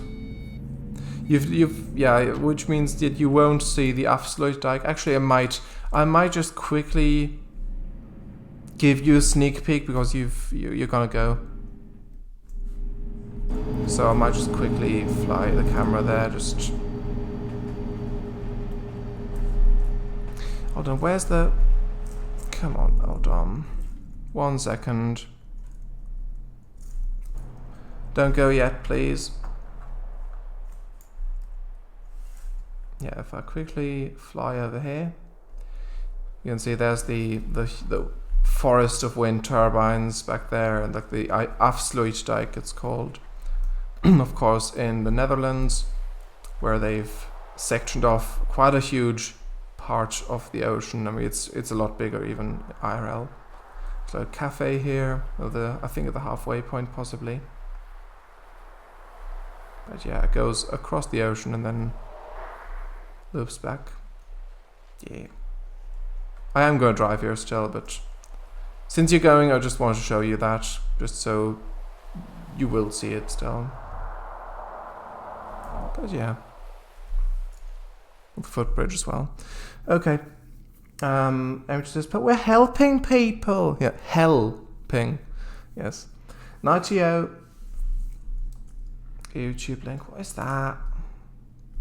Speaker 1: Yeah, which means that you won't see the Afsluitdijk. Actually, I might just quickly give you a sneak peek because you're gonna go. So I might just quickly fly the camera there. Just hold on. Where's the? Come on, hold on. 1 second. Don't go yet, please. Yeah, if I quickly fly over here, you can see there's the forest of wind turbines back there, and like the Afsluitdijk it's called. Of course, in the Netherlands, where they've sectioned off quite a huge part of the ocean. I mean, it's a lot bigger even IRL. So a cafe here, I think at the halfway point possibly. But yeah, it goes across the ocean and then loops back. Yeah. I am going to drive here still, but since you're going, I just want to show you that, just so you will see it still. But yeah. The footbridge as well. Okay. Which says, but we're helping people. Yeah, helping. Yes. Nightio. YouTube link. What is that?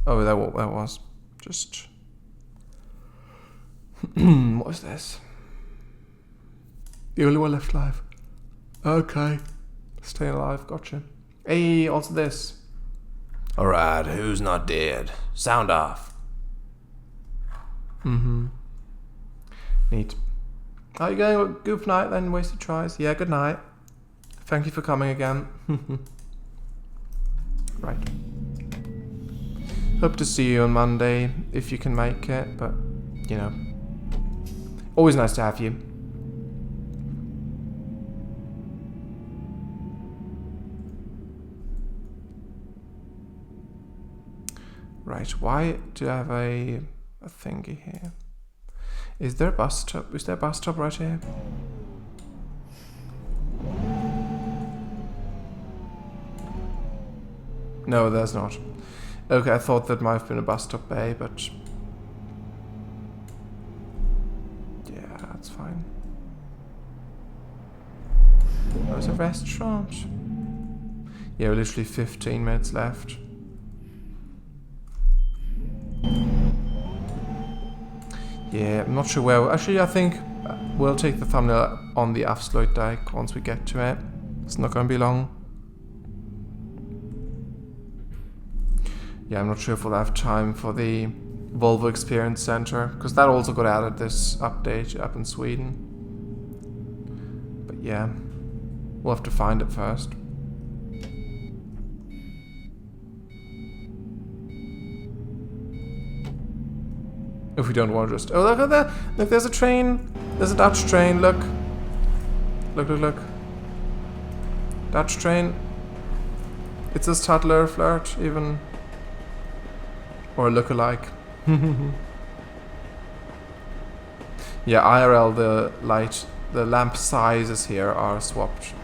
Speaker 1: Oh, that was just. What is this? The only one left alive. Okay. Staying alive, gotcha. Hey, also this. Alright, who's not dead? Sound off. Neat. Are you going with Goof Night then, Wasted Tries? Yeah, good night. Thank you for coming again. Right. Hope to see you on Monday, if you can make it, but, you know. Always nice to have you. Right, why do I have a thingy here? Is there a bus stop? Is there a bus stop right here? No, there's not. Okay, I thought that might have been a bus stop bay, but yeah, that's fine. There's a restaurant. Yeah, we're literally 15 minutes left. Yeah, I'm not sure where. Actually, I think we'll take the thumbnail on the Afsluitdijk once we get to it. It's not going to be long. Yeah, I'm not sure if we'll have time for the Volvo Experience Centre, because that also got added this update up in Sweden. But yeah, we'll have to find it first. If we don't want to just... Oh, look at that! Look, there's a train! There's a Dutch train, look! Look, look, look. Dutch train. It says Tadler Flirt, even. Or a look-alike. Yeah, IRL, the lamp sizes here are swapped.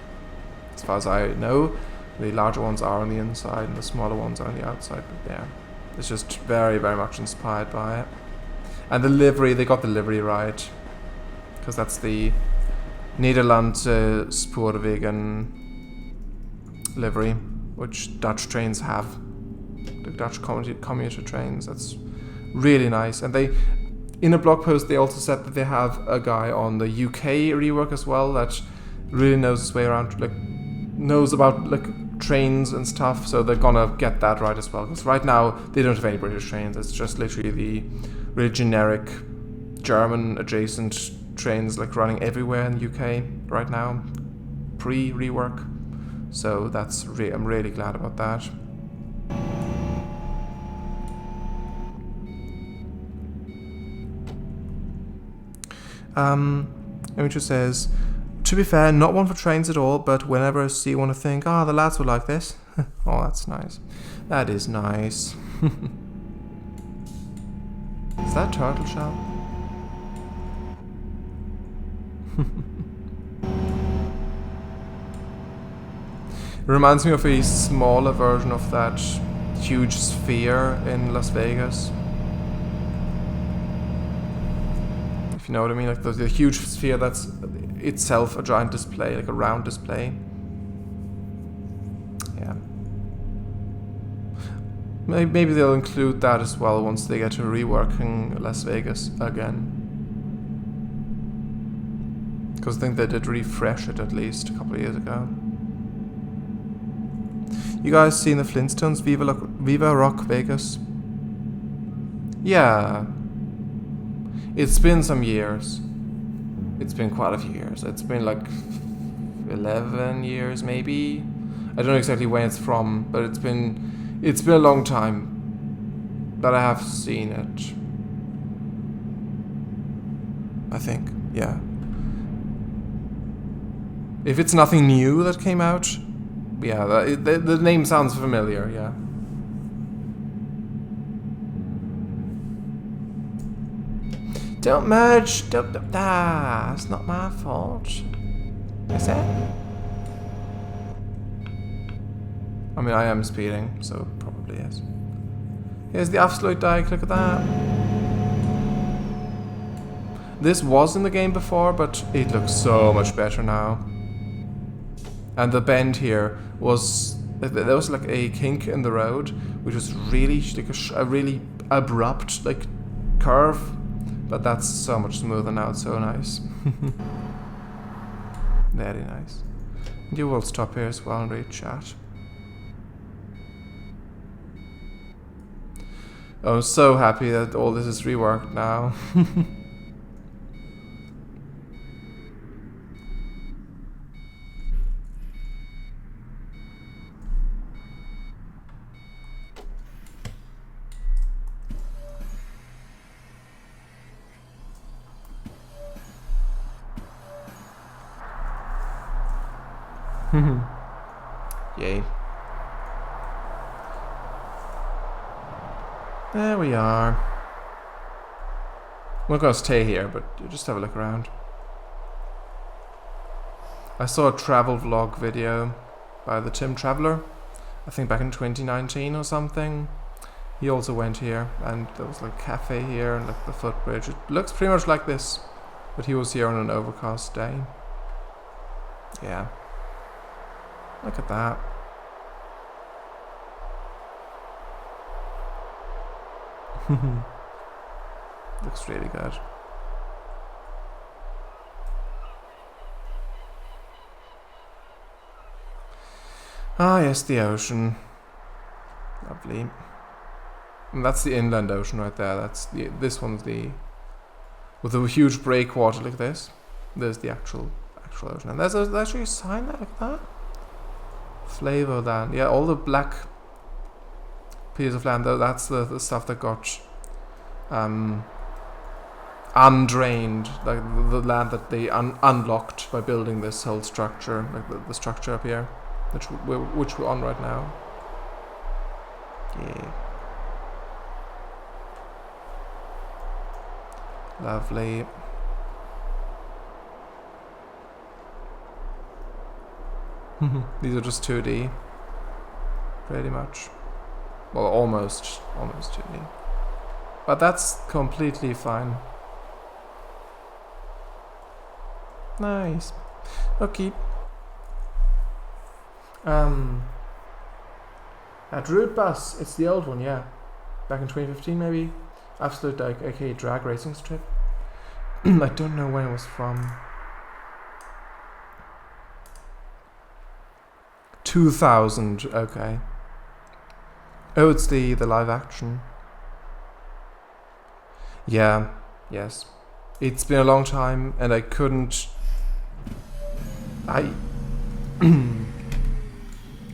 Speaker 1: As far as I know, the larger ones are on the inside and the smaller ones are on the outside, but yeah. It's just very, very much inspired by it. And the livery, they got the livery right. Because that's the Nederlandse Spoorwegen livery, which Dutch trains have. The Dutch commuter trains, that's really nice. And they, in a blog post, they also said that they have a guy on the UK rework as well that really knows his way around, like, knows about, like, trains and stuff, so they're gonna get that right as well. Because right now, they don't have any British trains, it's just literally the really generic German adjacent trains like running everywhere in the UK right now, pre-rework. So that's I'm really glad about that. Image says, to be fair, not one for trains at all, but whenever I see one I think, ah, the lads would like this. Oh, that's nice. That is nice. Is that turtle shell? It reminds me of a smaller version of that huge sphere in Las Vegas. If you know what I mean, like the huge sphere that's itself a giant display, like a round display. Yeah. Maybe they'll include that as well once they get to reworking Las Vegas again. Because I think they did refresh it at least a couple of years ago. You guys seen the Flintstones Viva Rock Vegas? Yeah. It's been some years. It's been quite a few years. It's been like 11 years maybe. I don't know exactly when it's from, but it's been a long time that I have seen it. I think, yeah. If it's nothing new that came out, yeah, the name sounds familiar, yeah. Don't merge, it's not my fault. Is it? I mean, I am speeding, so it probably is. Here's the Afsluitdijk, look at that. This was in the game before, but it looks so much better now. And the bend here was, there was like a kink in the road, which was really like a really abrupt like curve, but that's so much smoother now. It's so nice. Very nice. And you will stop here as well and read chat. I'm so happy that all this is reworked now. Yay. There we are. We're not gonna stay here, but just have a look around. I saw a travel vlog video by the Tim Traveller, I think back in 2019 or something. He also went here, and there was like a cafe here and like the footbridge. It looks pretty much like this, but he was here on an overcast day. Yeah. Look at that. Looks really good. Ah, yes, the ocean. Lovely. And that's the inland ocean right there. That's the. This one's the. With a huge breakwater like this. There's the actual ocean. And there's actually a sign there like that. Flavor land. Yeah, all the black pieces of land. That's the stuff that got undrained, like the land that they unlocked by building this whole structure, like the structure up here, which we're on right now. Yeah. Lovely. These are just 2D, pretty much. Well, almost 2D. But that's completely fine. Nice. Okay. At Route Bus, it's the old one, yeah. Back in 2015 maybe. Absolute like aka drag racing strip. I don't know when it was from. 2000, okay. Oh, it's the live action. Yeah, yes. It's been a long time and I couldn't...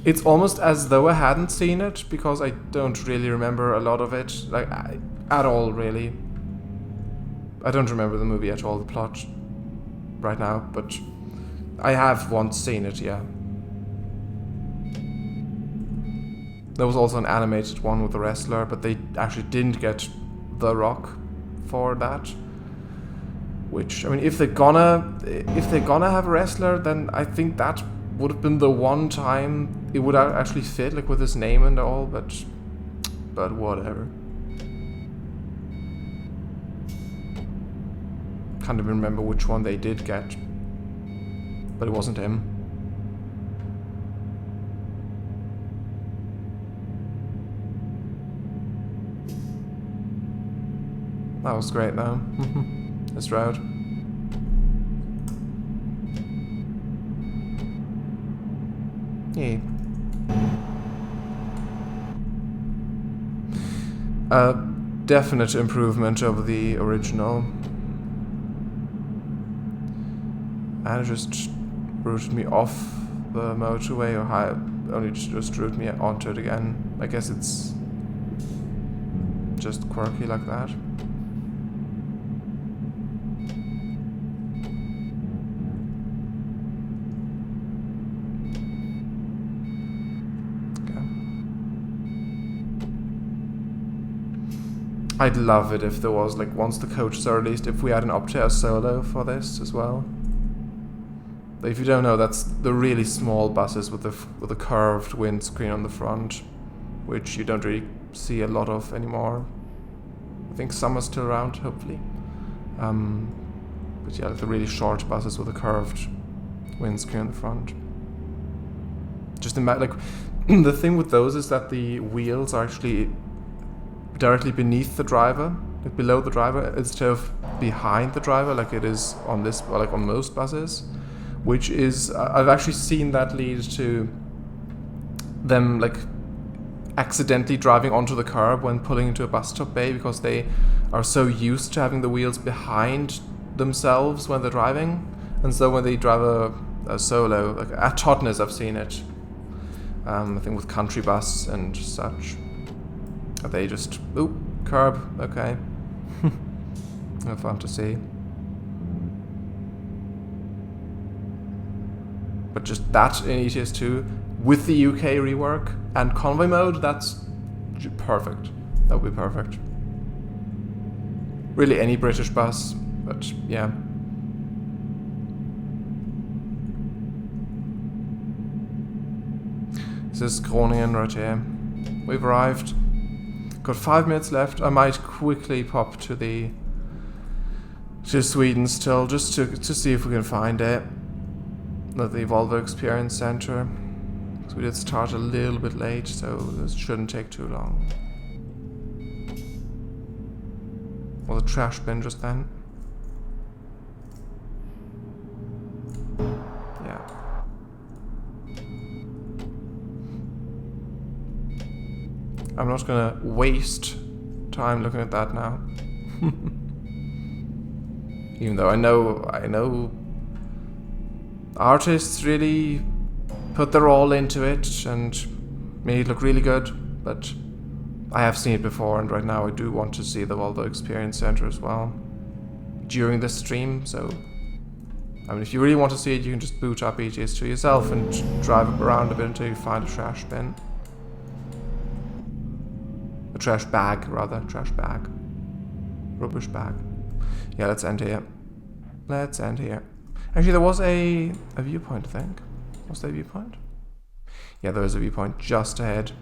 Speaker 1: It's almost as though I hadn't seen it, because I don't really remember a lot of it, like, at all, really. I don't remember the movie at all, the plot, right now, but I have once seen it, yeah. There was also an animated one with the wrestler, but they actually didn't get The Rock for that. Which, I mean, if they're gonna have a wrestler, then I think that would have been the one time it would actually fit, like with his name and all. But whatever. Can't even remember which one they did get, but it wasn't him. That was great though. This road. Yeah. A definite improvement over the original. And it just routed me off the motorway, or only just routed me onto it again. I guess it's just quirky like that. I'd love it if there was, like, once the coaches are released, if we had an Optare Solo for this as well. But if you don't know, that's the really small buses with the curved windscreen on the front, which you don't really see a lot of anymore. I think some are still around, hopefully. But yeah, like the really short buses with a curved windscreen on the front. Just imagine, like, the thing with those is that the wheels are actually directly beneath the driver, like below the driver, instead of behind the driver, like it is on this, or like on most buses, which is, I've actually seen that lead to them like accidentally driving onto the curb when pulling into a bus stop bay, because they are so used to having the wheels behind themselves when they're driving, and so when they drive a solo, like at Totnes I've seen it, I think with Country Bus and such. They just, curb, okay. Fun to see. But just that in ETS2 with the UK rework and convoy mode, that's perfect. That would be perfect. Really any British bus, but yeah. This is Groningen right here. We've arrived. Got 5 minutes left. I might quickly pop to Sweden still, just to see if we can find it. At the Volvo Experience Centre. So we did start a little bit late, so this shouldn't take too long. Was a trash bin just then? Yeah. I'm not gonna waste time looking at that now. Even though I know artists really put their all into it and made it look really good, but I have seen it before, and right now I do want to see the Volvo Experience Centre as well during this stream. So, I mean, if you really want to see it, you can just boot up ETS2 yourself and drive around a bit until you find a trash bin. A trash bag, rather. Trash bag. Rubbish bag. Yeah, let's end here. Let's end here. Actually, there was a viewpoint, I think. Was there a viewpoint? Yeah, there is a viewpoint just ahead.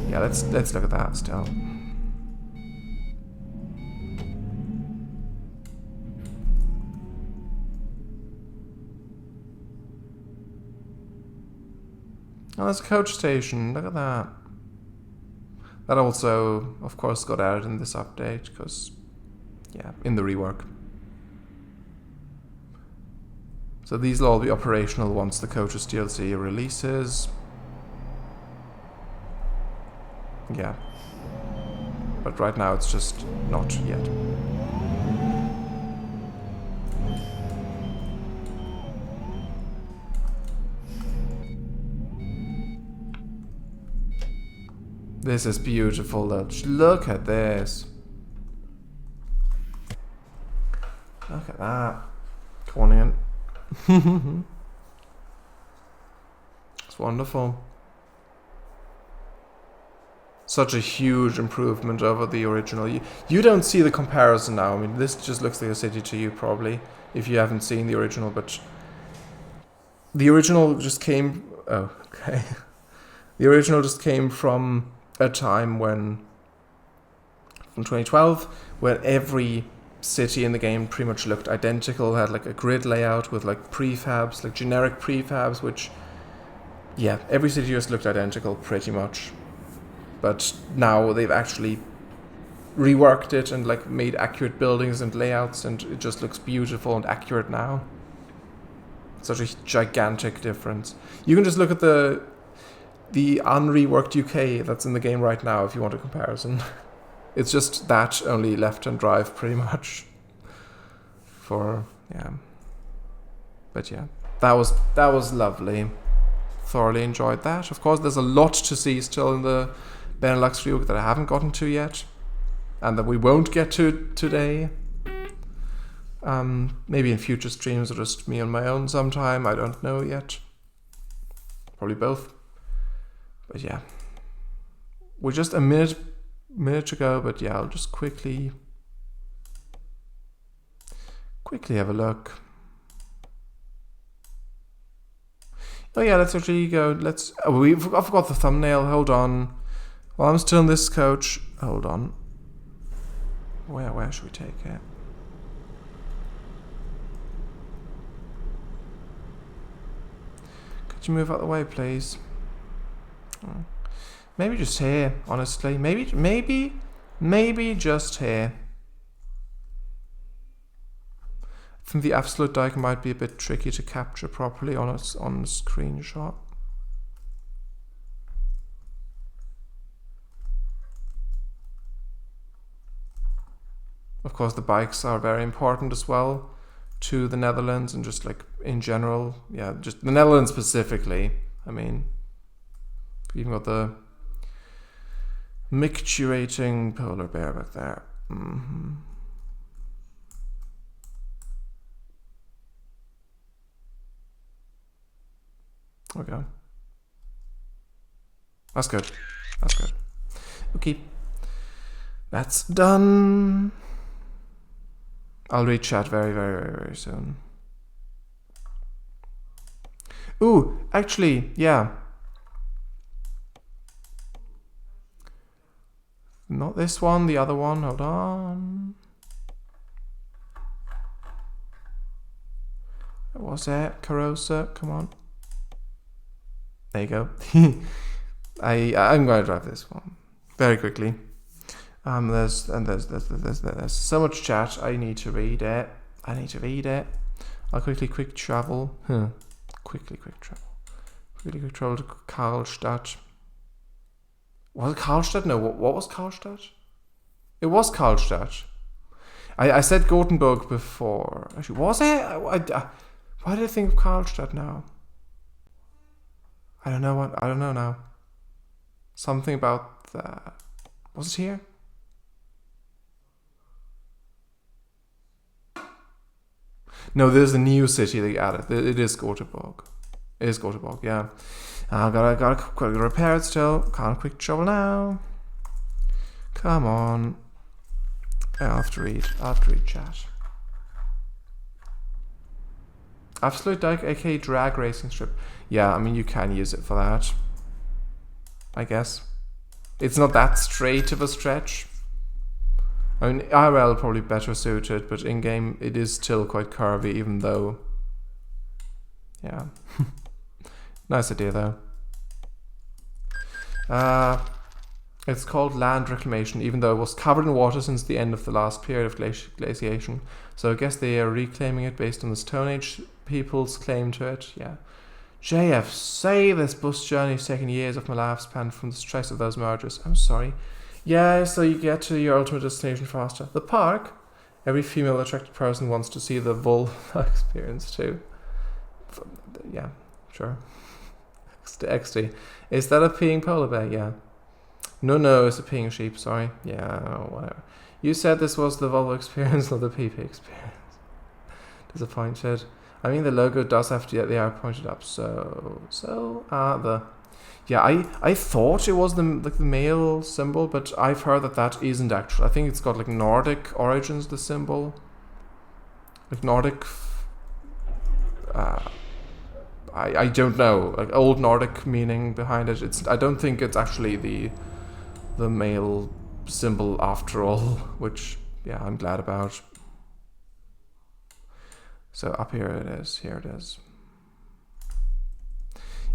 Speaker 1: Yeah, let's look at that still. Oh, there's a coach station. Look at that. That also, of course, got added in this update because, yeah, in the rework. So these will all be operational once the Coaches DLC releases. Yeah. But right now it's just not yet. This is beautiful though. Look at this. Look at that. Corning. It's wonderful. Such a huge improvement over the original. You don't see the comparison now. I mean, this just looks like a city to you probably, if you haven't seen the original, but the original just came... Oh, okay. The original just came from a time when... From 2012, where every city in the game pretty much looked identical, had like a grid layout with like prefabs, like generic prefabs, which, yeah, every city just looked identical pretty much. But now they've actually reworked it and like made accurate buildings and layouts, and it just looks beautiful and accurate now. Such a gigantic difference. You can just look at the unreworked UK that's in the game right now if you want a comparison. It's just that, only left-hand drive, pretty much. Yeah. But yeah, that was lovely. Thoroughly enjoyed that. Of course, there's a lot to see still in the BeNeLux Rework that I haven't gotten to yet, and that we won't get to today. Maybe in future streams or just me on my own sometime. I don't know yet. Probably both. But yeah, we're just a minute to go, but yeah, I'll just quickly have a look. Oh yeah, let's actually go. I forgot the thumbnail. Hold on. While I'm still in this coach, hold on. Where should we take it? Could you move out the way, please? Oh. Maybe just here, honestly. Maybe just here. I think the absolute dike might be a bit tricky to capture properly on a screenshot. Of course, the bikes are very important as well to the Netherlands, and just like in general, yeah, just the Netherlands specifically. I mean, we've even got the micturating polar bear back there. Okay. That's good. Okay. That's done. I'll read chat very, very, very, very soon. Ooh, actually, yeah. Not this one, the other one. Hold on. What was that? Karosa, come on. There you go. I'm going to drive this one very quickly. There's so much chat. I need to read it. I'll quick travel. Quickly quick travel to Karlstadt. Was it Karlstadt? No, what was Karlstadt? It was Karlstadt. I said Gothenburg before. Actually, was it? Why did I think of Karlstadt now? I don't know now. Something about that. Was it here? No, there's a new city they added. It is Gothenburg. It is Gothenburg, yeah. I gotta repair it still. Can't quick travel now. Come on. I'll have to read chat. Absolute Dyke, aka drag racing strip. Yeah, I mean you can use it for that, I guess. It's not that straight of a stretch. I mean, IRL probably better suited, but in-game it is still quite curvy, even though... Yeah. Nice idea, though. It's called land reclamation, even though it was covered in water since the end of the last period of glaciation. So I guess they are reclaiming it based on the Stone Age people's claim to it. Yeah. JF, say this bus journey's taken years of my lifespan from the stress of those mergers. I'm sorry. Yeah, so you get to your ultimate destination faster. The park. Every female attracted person wants to see the Volvo Experience too. Yeah, sure. XD. Is that a peeing polar bear? Yeah. No, it's a peeing sheep, sorry. Yeah, whatever. You said this was the Volvo Experience, not the PP Experience. Disappointed. I mean, the logo does have the arrow pointed up, yeah, I thought it was the male symbol, but I've heard that isn't actually. I think it's got like Nordic origins, the symbol. Like Nordic... I don't know, like old Nordic meaning behind it. I don't think it's actually the male symbol after all, which, yeah, I'm glad about. So up here it is,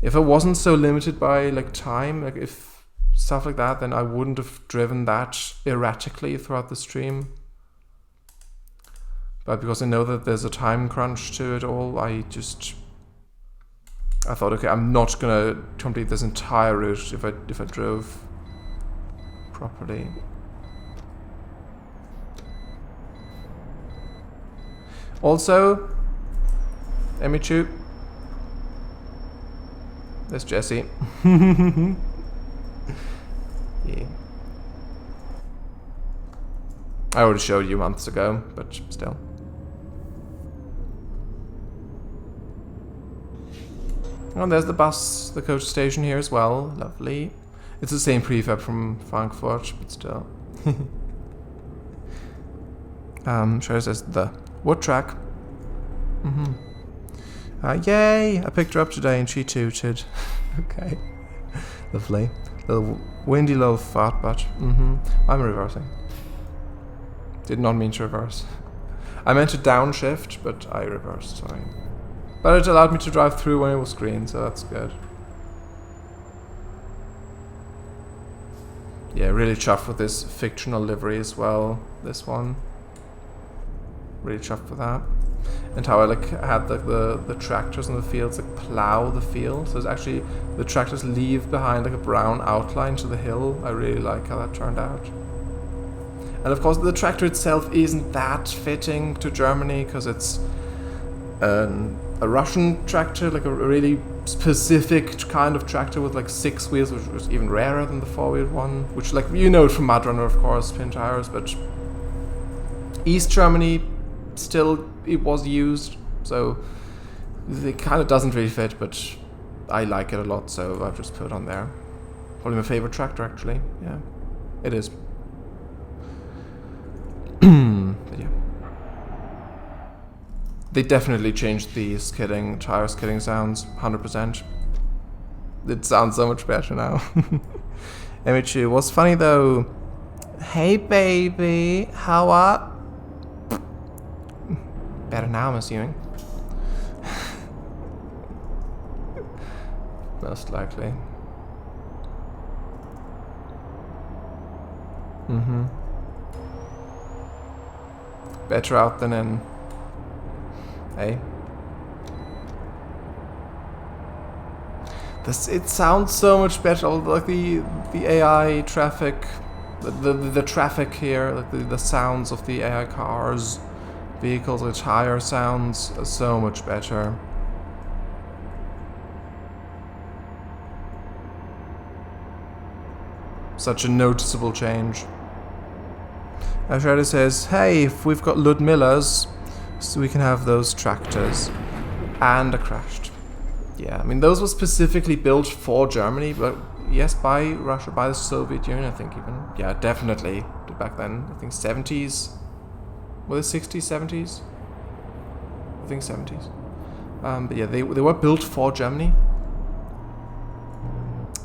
Speaker 1: If it wasn't so limited by like time, like if stuff like that, then I wouldn't have driven that erratically throughout the stream. But because I know that there's a time crunch to it all, I thought, okay, I'm not gonna complete this entire route if I drove properly. Also, Emichu. There's Jesse. Yeah. I already showed you months ago, but still. Oh, there's the bus, the coach station here as well. Lovely. It's the same prefab from Frankfurt, but still. Sure says the wood track. Yay! I picked her up today and she tooted. Okay. Lovely. Little windy little fart butt. I'm reversing. Did not mean to reverse. I meant to downshift, but I reversed, sorry. But it allowed me to drive through when it was green, so that's good. Yeah, really chuffed with this fictional livery as well. This one. Really chuffed with that. And how I had the tractors in the fields plow the field. So it's actually the tractors leave behind a brown outline to the hill. I really like how that turned out. And of course the tractor itself isn't that fitting to Germany because it's a Russian tractor, like a really specific kind of tractor with 6 wheels, which was even rarer than the 4-wheeled one, which it from Mud Runner, of course, pin tires, but East Germany still it was used, so it kind of doesn't really fit, but I like it a lot, so I've just put it on there. Probably my favorite tractor, actually. Yeah, it is. They definitely changed the tire skidding sounds, 100%. It sounds so much better now. M2 was funny though. Hey baby, how are? Better now, I'm assuming. Most likely. Better out than in. Hey. It sounds so much better. Like the AI traffic, the traffic here, like the sounds of the AI cars, vehicles, the tire sounds are so much better. Such a noticeable change. Ashada says, hey, if we've got Ludmilla's, so we can have those tractors. And a crashed. Yeah, I mean, those were specifically built for Germany, but yes, by Russia, by the Soviet Union, I think even. Yeah, definitely. Back then, I think 70s. Were they 60s, 70s? I think 70s. But yeah, they were built for Germany.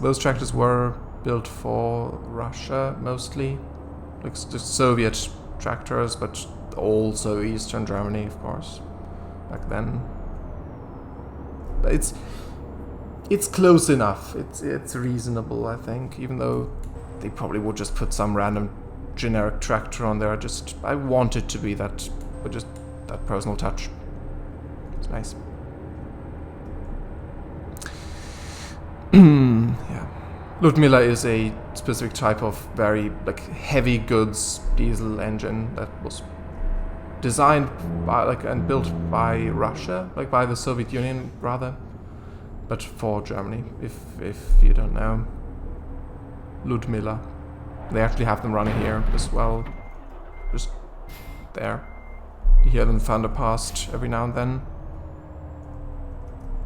Speaker 1: Those tractors were built for Russia, mostly. Like just Soviet tractors, but also Eastern Germany, of course, back then. But it's close enough. It's reasonable, I think, even though they probably would just put some random generic tractor on there. I want it to be that, but just that personal touch. It's nice. Yeah. Ludmilla is a specific type of very heavy goods diesel engine that was designed by and built by Russia, by the Soviet Union rather, but for Germany. If you don't know, Ludmilla, they actually have them running here as well, just there. You hear them thunder past every now and then,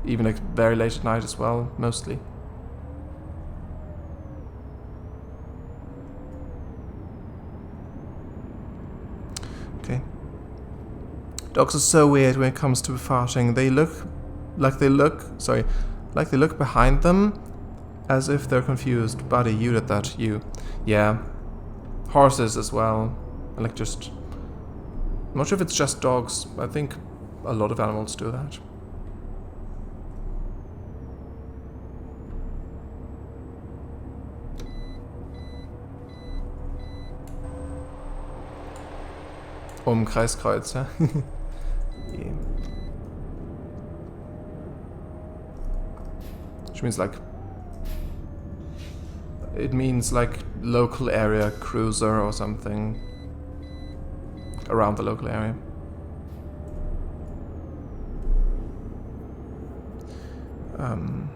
Speaker 1: even very late at night as well, mostly. Dogs are so weird when it comes to farting. They look behind them as if they're confused. Buddy, you did that, you. Yeah. Horses as well. I'm not sure if it's just dogs. I think a lot of animals do that. Kreiskreuzer. Yeah. Which means it means local area cruiser or something around the local area. And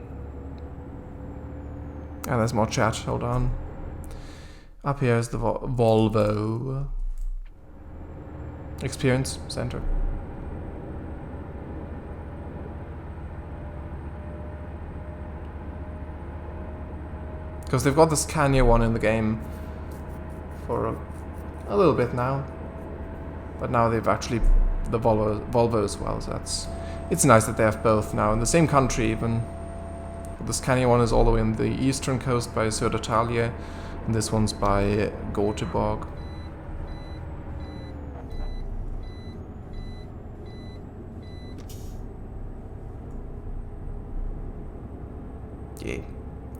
Speaker 1: there's more chat, hold on. Up here is the Volvo Experience Centre. Because they've got the Scania one in the game for a little bit now. But now they've actually the Volvo as well, so it's nice that they have both now in the same country even. The Scania one is all the way on the eastern coast by Södertälje, and this one's by Göteborg. Yeah.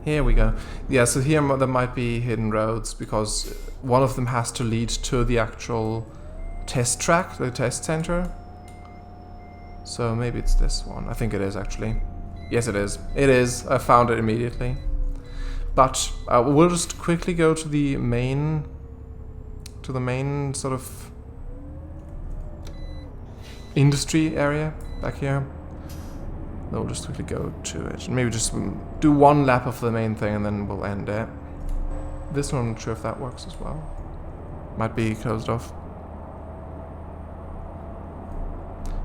Speaker 1: Here we go. Yeah, so here there might be hidden roads because one of them has to lead to the actual test track, the test center. So maybe it's this one. I think it is actually. Yes, it is. It is. I found it immediately. But we'll just quickly go to the main sort of industry area back here. We'll just quickly go to it. Maybe just do one lap of the main thing and then we'll end it. This one, I'm not sure if that works as well. Might be closed off.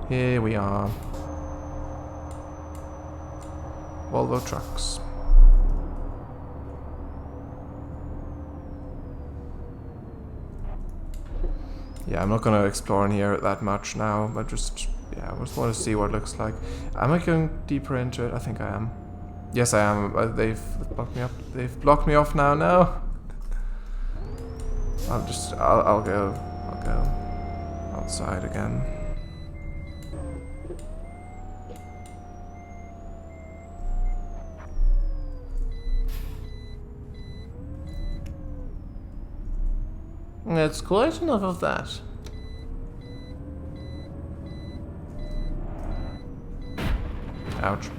Speaker 1: Here we are. Volvo trucks. Yeah, I'm not gonna explore in here that much now, but just, Yeah, I just want to see what it looks like. Am I going deeper into it? I think I am. Yes, I am. They've blocked me up. They've blocked me off now. No. I'll go outside again. It's quite enough of that. Ouch.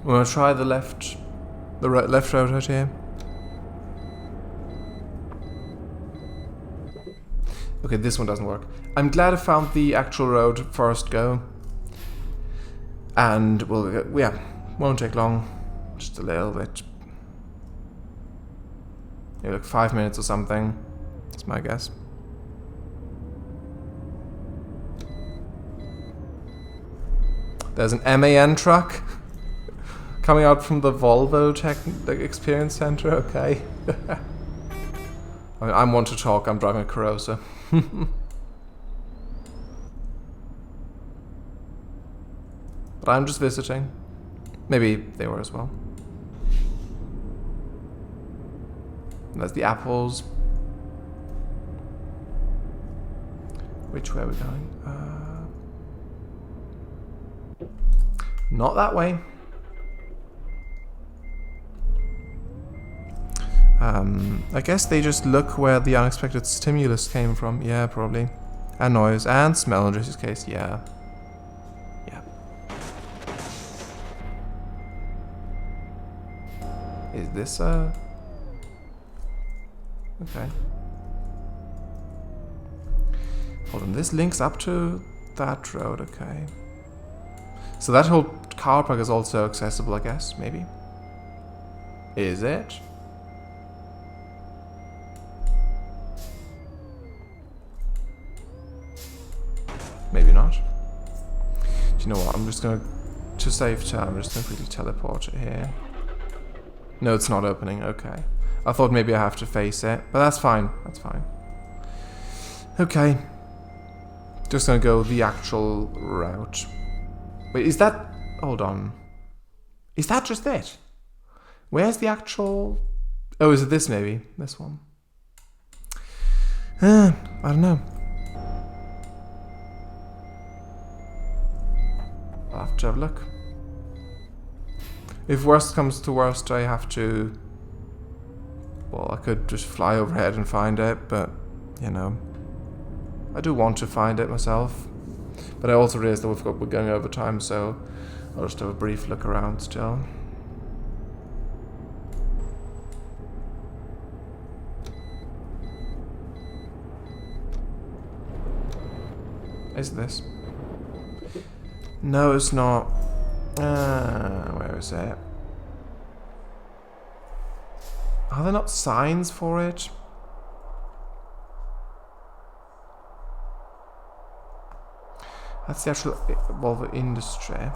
Speaker 1: We'll try the left road out here. Okay, this one doesn't work. I'm glad I found the actual road first go. And won't take long. Just a little bit. Maybe like 5 minutes or something. That's my guess. There's an MAN truck coming out from the Volvo Experience Centre. Okay. I mean, I'm one to talk. I'm driving a Karosa. But I'm just visiting. Maybe they were as well. And there's the apples. Which way are we going? Not that way. I guess they just look where the unexpected stimulus came from. Yeah, probably. And noise and smell in Jesse's case. Yeah. Yeah. Is this okay. Hold on, this links up to that road, okay. So that whole car park is also accessible, I guess, maybe? Is it? Maybe not. Do you know what, I'm just gonna, to save time, I'm just gonna quickly teleport it here. No, it's not opening, okay. I thought maybe I have to face it, but that's fine, that's fine. Okay. Just gonna go the actual route. Wait, is that... Hold on. Is that just it? Where's the actual... Oh, is it this maybe? This one? I don't know. I'll have to have a look. If worst comes to worst, I have to... Well, I could just fly overhead and find it, but, you know... I do want to find it myself. But I also realize that we're going over time, so I'll just have a brief look around still. Is this? No, it's not. Where is it? Are there not signs for it? That's the actual Volvo industry.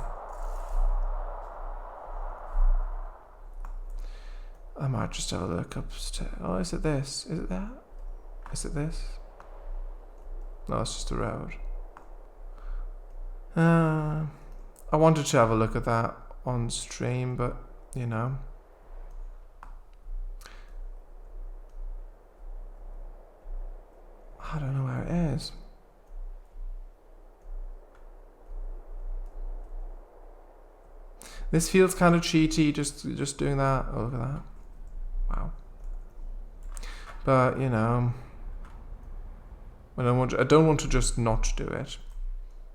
Speaker 1: I might just have a look upstairs. Oh, is it this? Is it that? Is it this? No, it's just a road. I wanted to have a look at that on stream, but, you know. I don't know where it is. This feels kind of cheaty, just doing that. Oh, look at that. Wow. But, you know, I don't want to just not do it.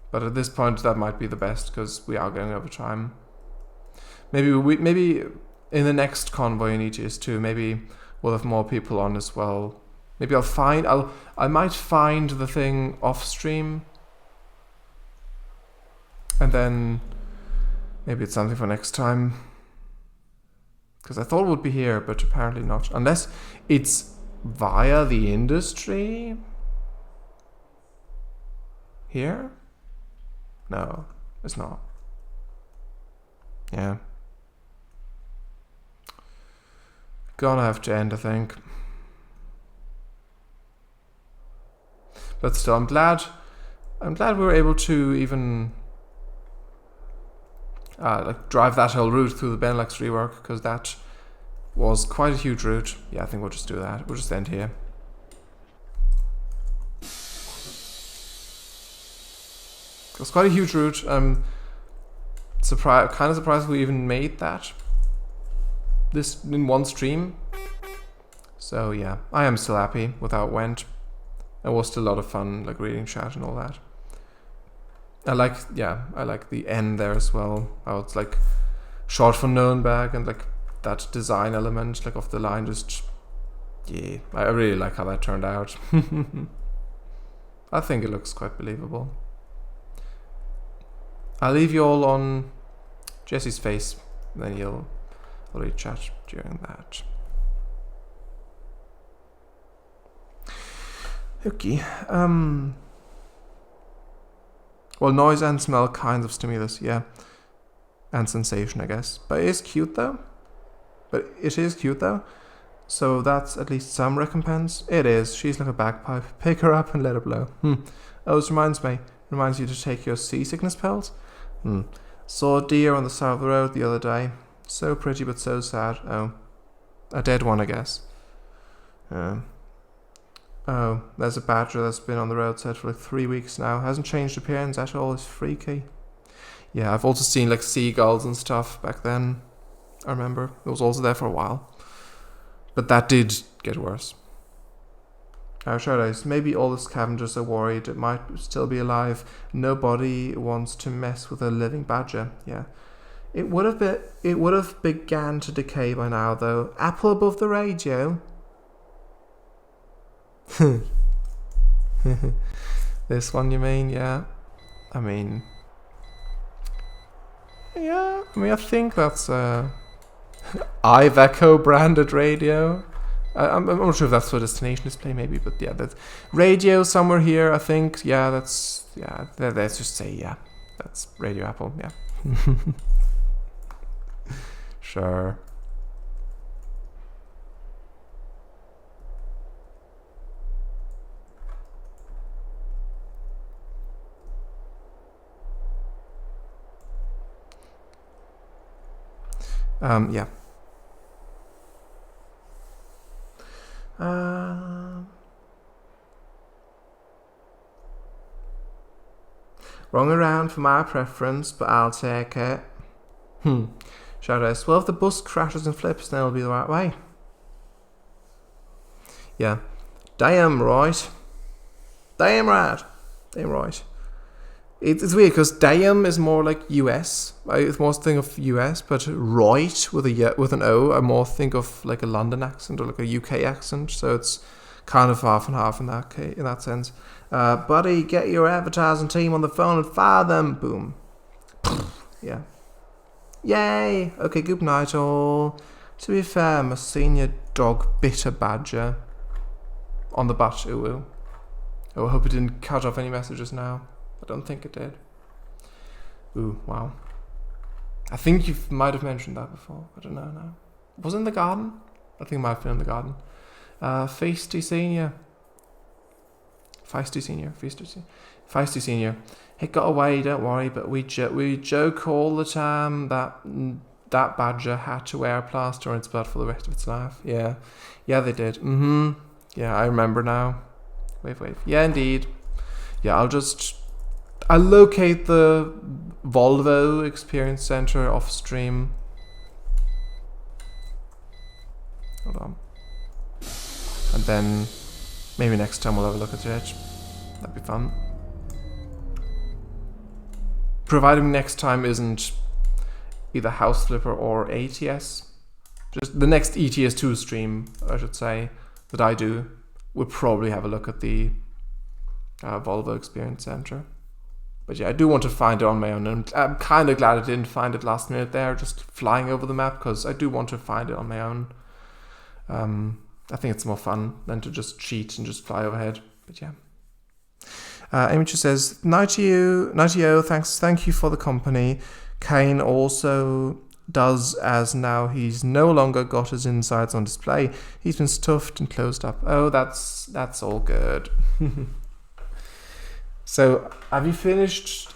Speaker 1: But at this point, that might be the best because we are going over time. Maybe in the next convoy in ETS2, maybe we'll have more people on as well. Maybe I might find the thing off stream, and then maybe it's something for next time. Because I thought it would be here, but apparently not. Unless it's via the industry. Here? No, it's not. Yeah. gonna have to end, I think. But still, I'm glad we were able to even like drive that whole route through the BeNeLux Rework, because that was quite a huge route. Yeah, I think we'll just do that. We'll just end here. It was quite a huge route. I'm kind of surprised we even made that this in one stream. So yeah, I am still happy with how it went. It was still a lot of fun, like reading chat and all that. I like the end there as well. How it's like short for Nürnberg and like that design element, like of the line, just yeah, I really like how that turned out. I think it looks quite believable. I'll leave you all on Jesse's face, and then you'll read chat during that. Okay. Well, noise and smell kinds of stimulus, yeah. And sensation, I guess. But it is cute though. So that's at least some recompense. It is. She's like a bagpipe. Pick her up and let her blow. Oh, this reminds you to take your seasickness pills. Saw a deer on the side of the road the other day. So pretty but so sad. Oh. A dead one, I guess. Oh, there's a badger that's been on the roadside for like 3 weeks now. Hasn't changed appearance at all. It's freaky. Yeah, I've also seen like seagulls and stuff back then. I remember. It was also there for a while. But that did get worse. Shadows. Maybe all the scavengers are worried it might still be alive. Nobody wants to mess with a living badger. Yeah. It would have began to decay by now though. Apple above the radio. This one, you mean? Yeah. I think that's Iveco branded radio. I'm not sure if that's for destination display, maybe, but yeah, that's radio somewhere here. I think. Yeah, let's just say yeah, that's Radio Apple. Yeah. Sure. Yeah. Wrong around for my preference, but I'll take it. Shadows. Well, if the bus crashes and flips, then it'll be the right way. Yeah. Damn right. Damn right. Damn right. It's weird because damn is more like US. I more think of US, but right with an O, I more think of like a London accent or like a UK accent. So it's kind of half and half in that sense. Buddy, get your advertising team on the phone and fire them. Boom. Yeah. Yay. Okay, good night all. To be fair, my senior dog bit a badger on the butt. Ooh. Oh, I hope it didn't cut off any messages now. I don't think it did. Ooh, wow. I think you might have mentioned that before. I don't know now. Was it in the garden? I think it might have been in the garden. Feisty Senior. Feisty Senior. It got away, don't worry, but we joke all the time that badger had to wear a plaster on its butt for the rest of its life. Yeah. Yeah, they did. Yeah, I remember now. Wave. Yeah, indeed. Yeah, I'll locate the Volvo Experience Centre off stream. Hold on. And then maybe next time we'll have a look at it. That'd be fun. Providing next time isn't either House Flipper or ATS. Just the next ETS2 stream, I should say, that I do, would probably have a look at the Volvo Experience Centre. But yeah, I do want to find it on my own, and I'm kind of glad I didn't find it last minute there, just flying over the map, because I do want to find it on my own. I think it's more fun than to just cheat and just fly overhead, but yeah. Amy just says, night to you, thank you for the company. Kane also does, as now he's no longer got his insides on display. He's been stuffed and closed up. Oh, that's all good. So have you finished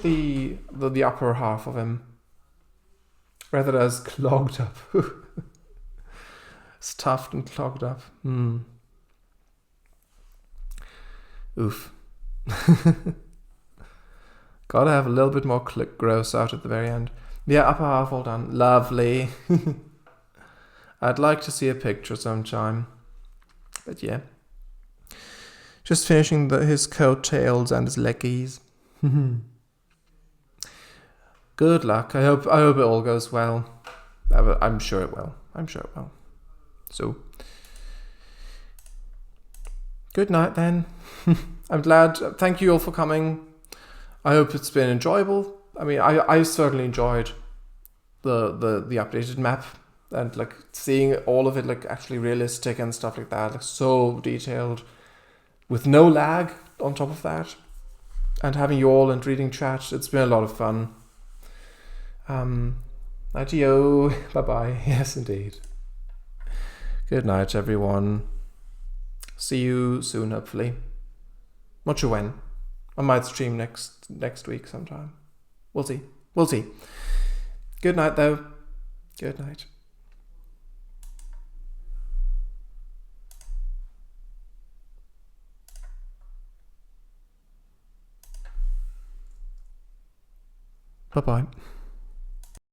Speaker 1: the upper half of him? Rather as clogged up. Stuffed and clogged up. Oof. Gotta have a little bit more click gross out at the very end. Yeah, upper half all done. Lovely. I'd like to see a picture sometime. But yeah. Just finishing his coattails and his leggies. Good luck. I hope it all goes well. I'm sure it will. So, good night then. I'm glad. Thank you all for coming. I hope it's been enjoyable. I mean, I certainly enjoyed the updated map and like seeing all of it like actually realistic and stuff like that, like so detailed, with no lag on top of that, and having you all and reading chat. It's been a lot of fun. Night-o. Bye-bye. Yes, indeed. Good night, everyone. See you soon, hopefully. Not sure when. I might stream next week sometime. We'll see. Good night, though. Good night. Bye-bye.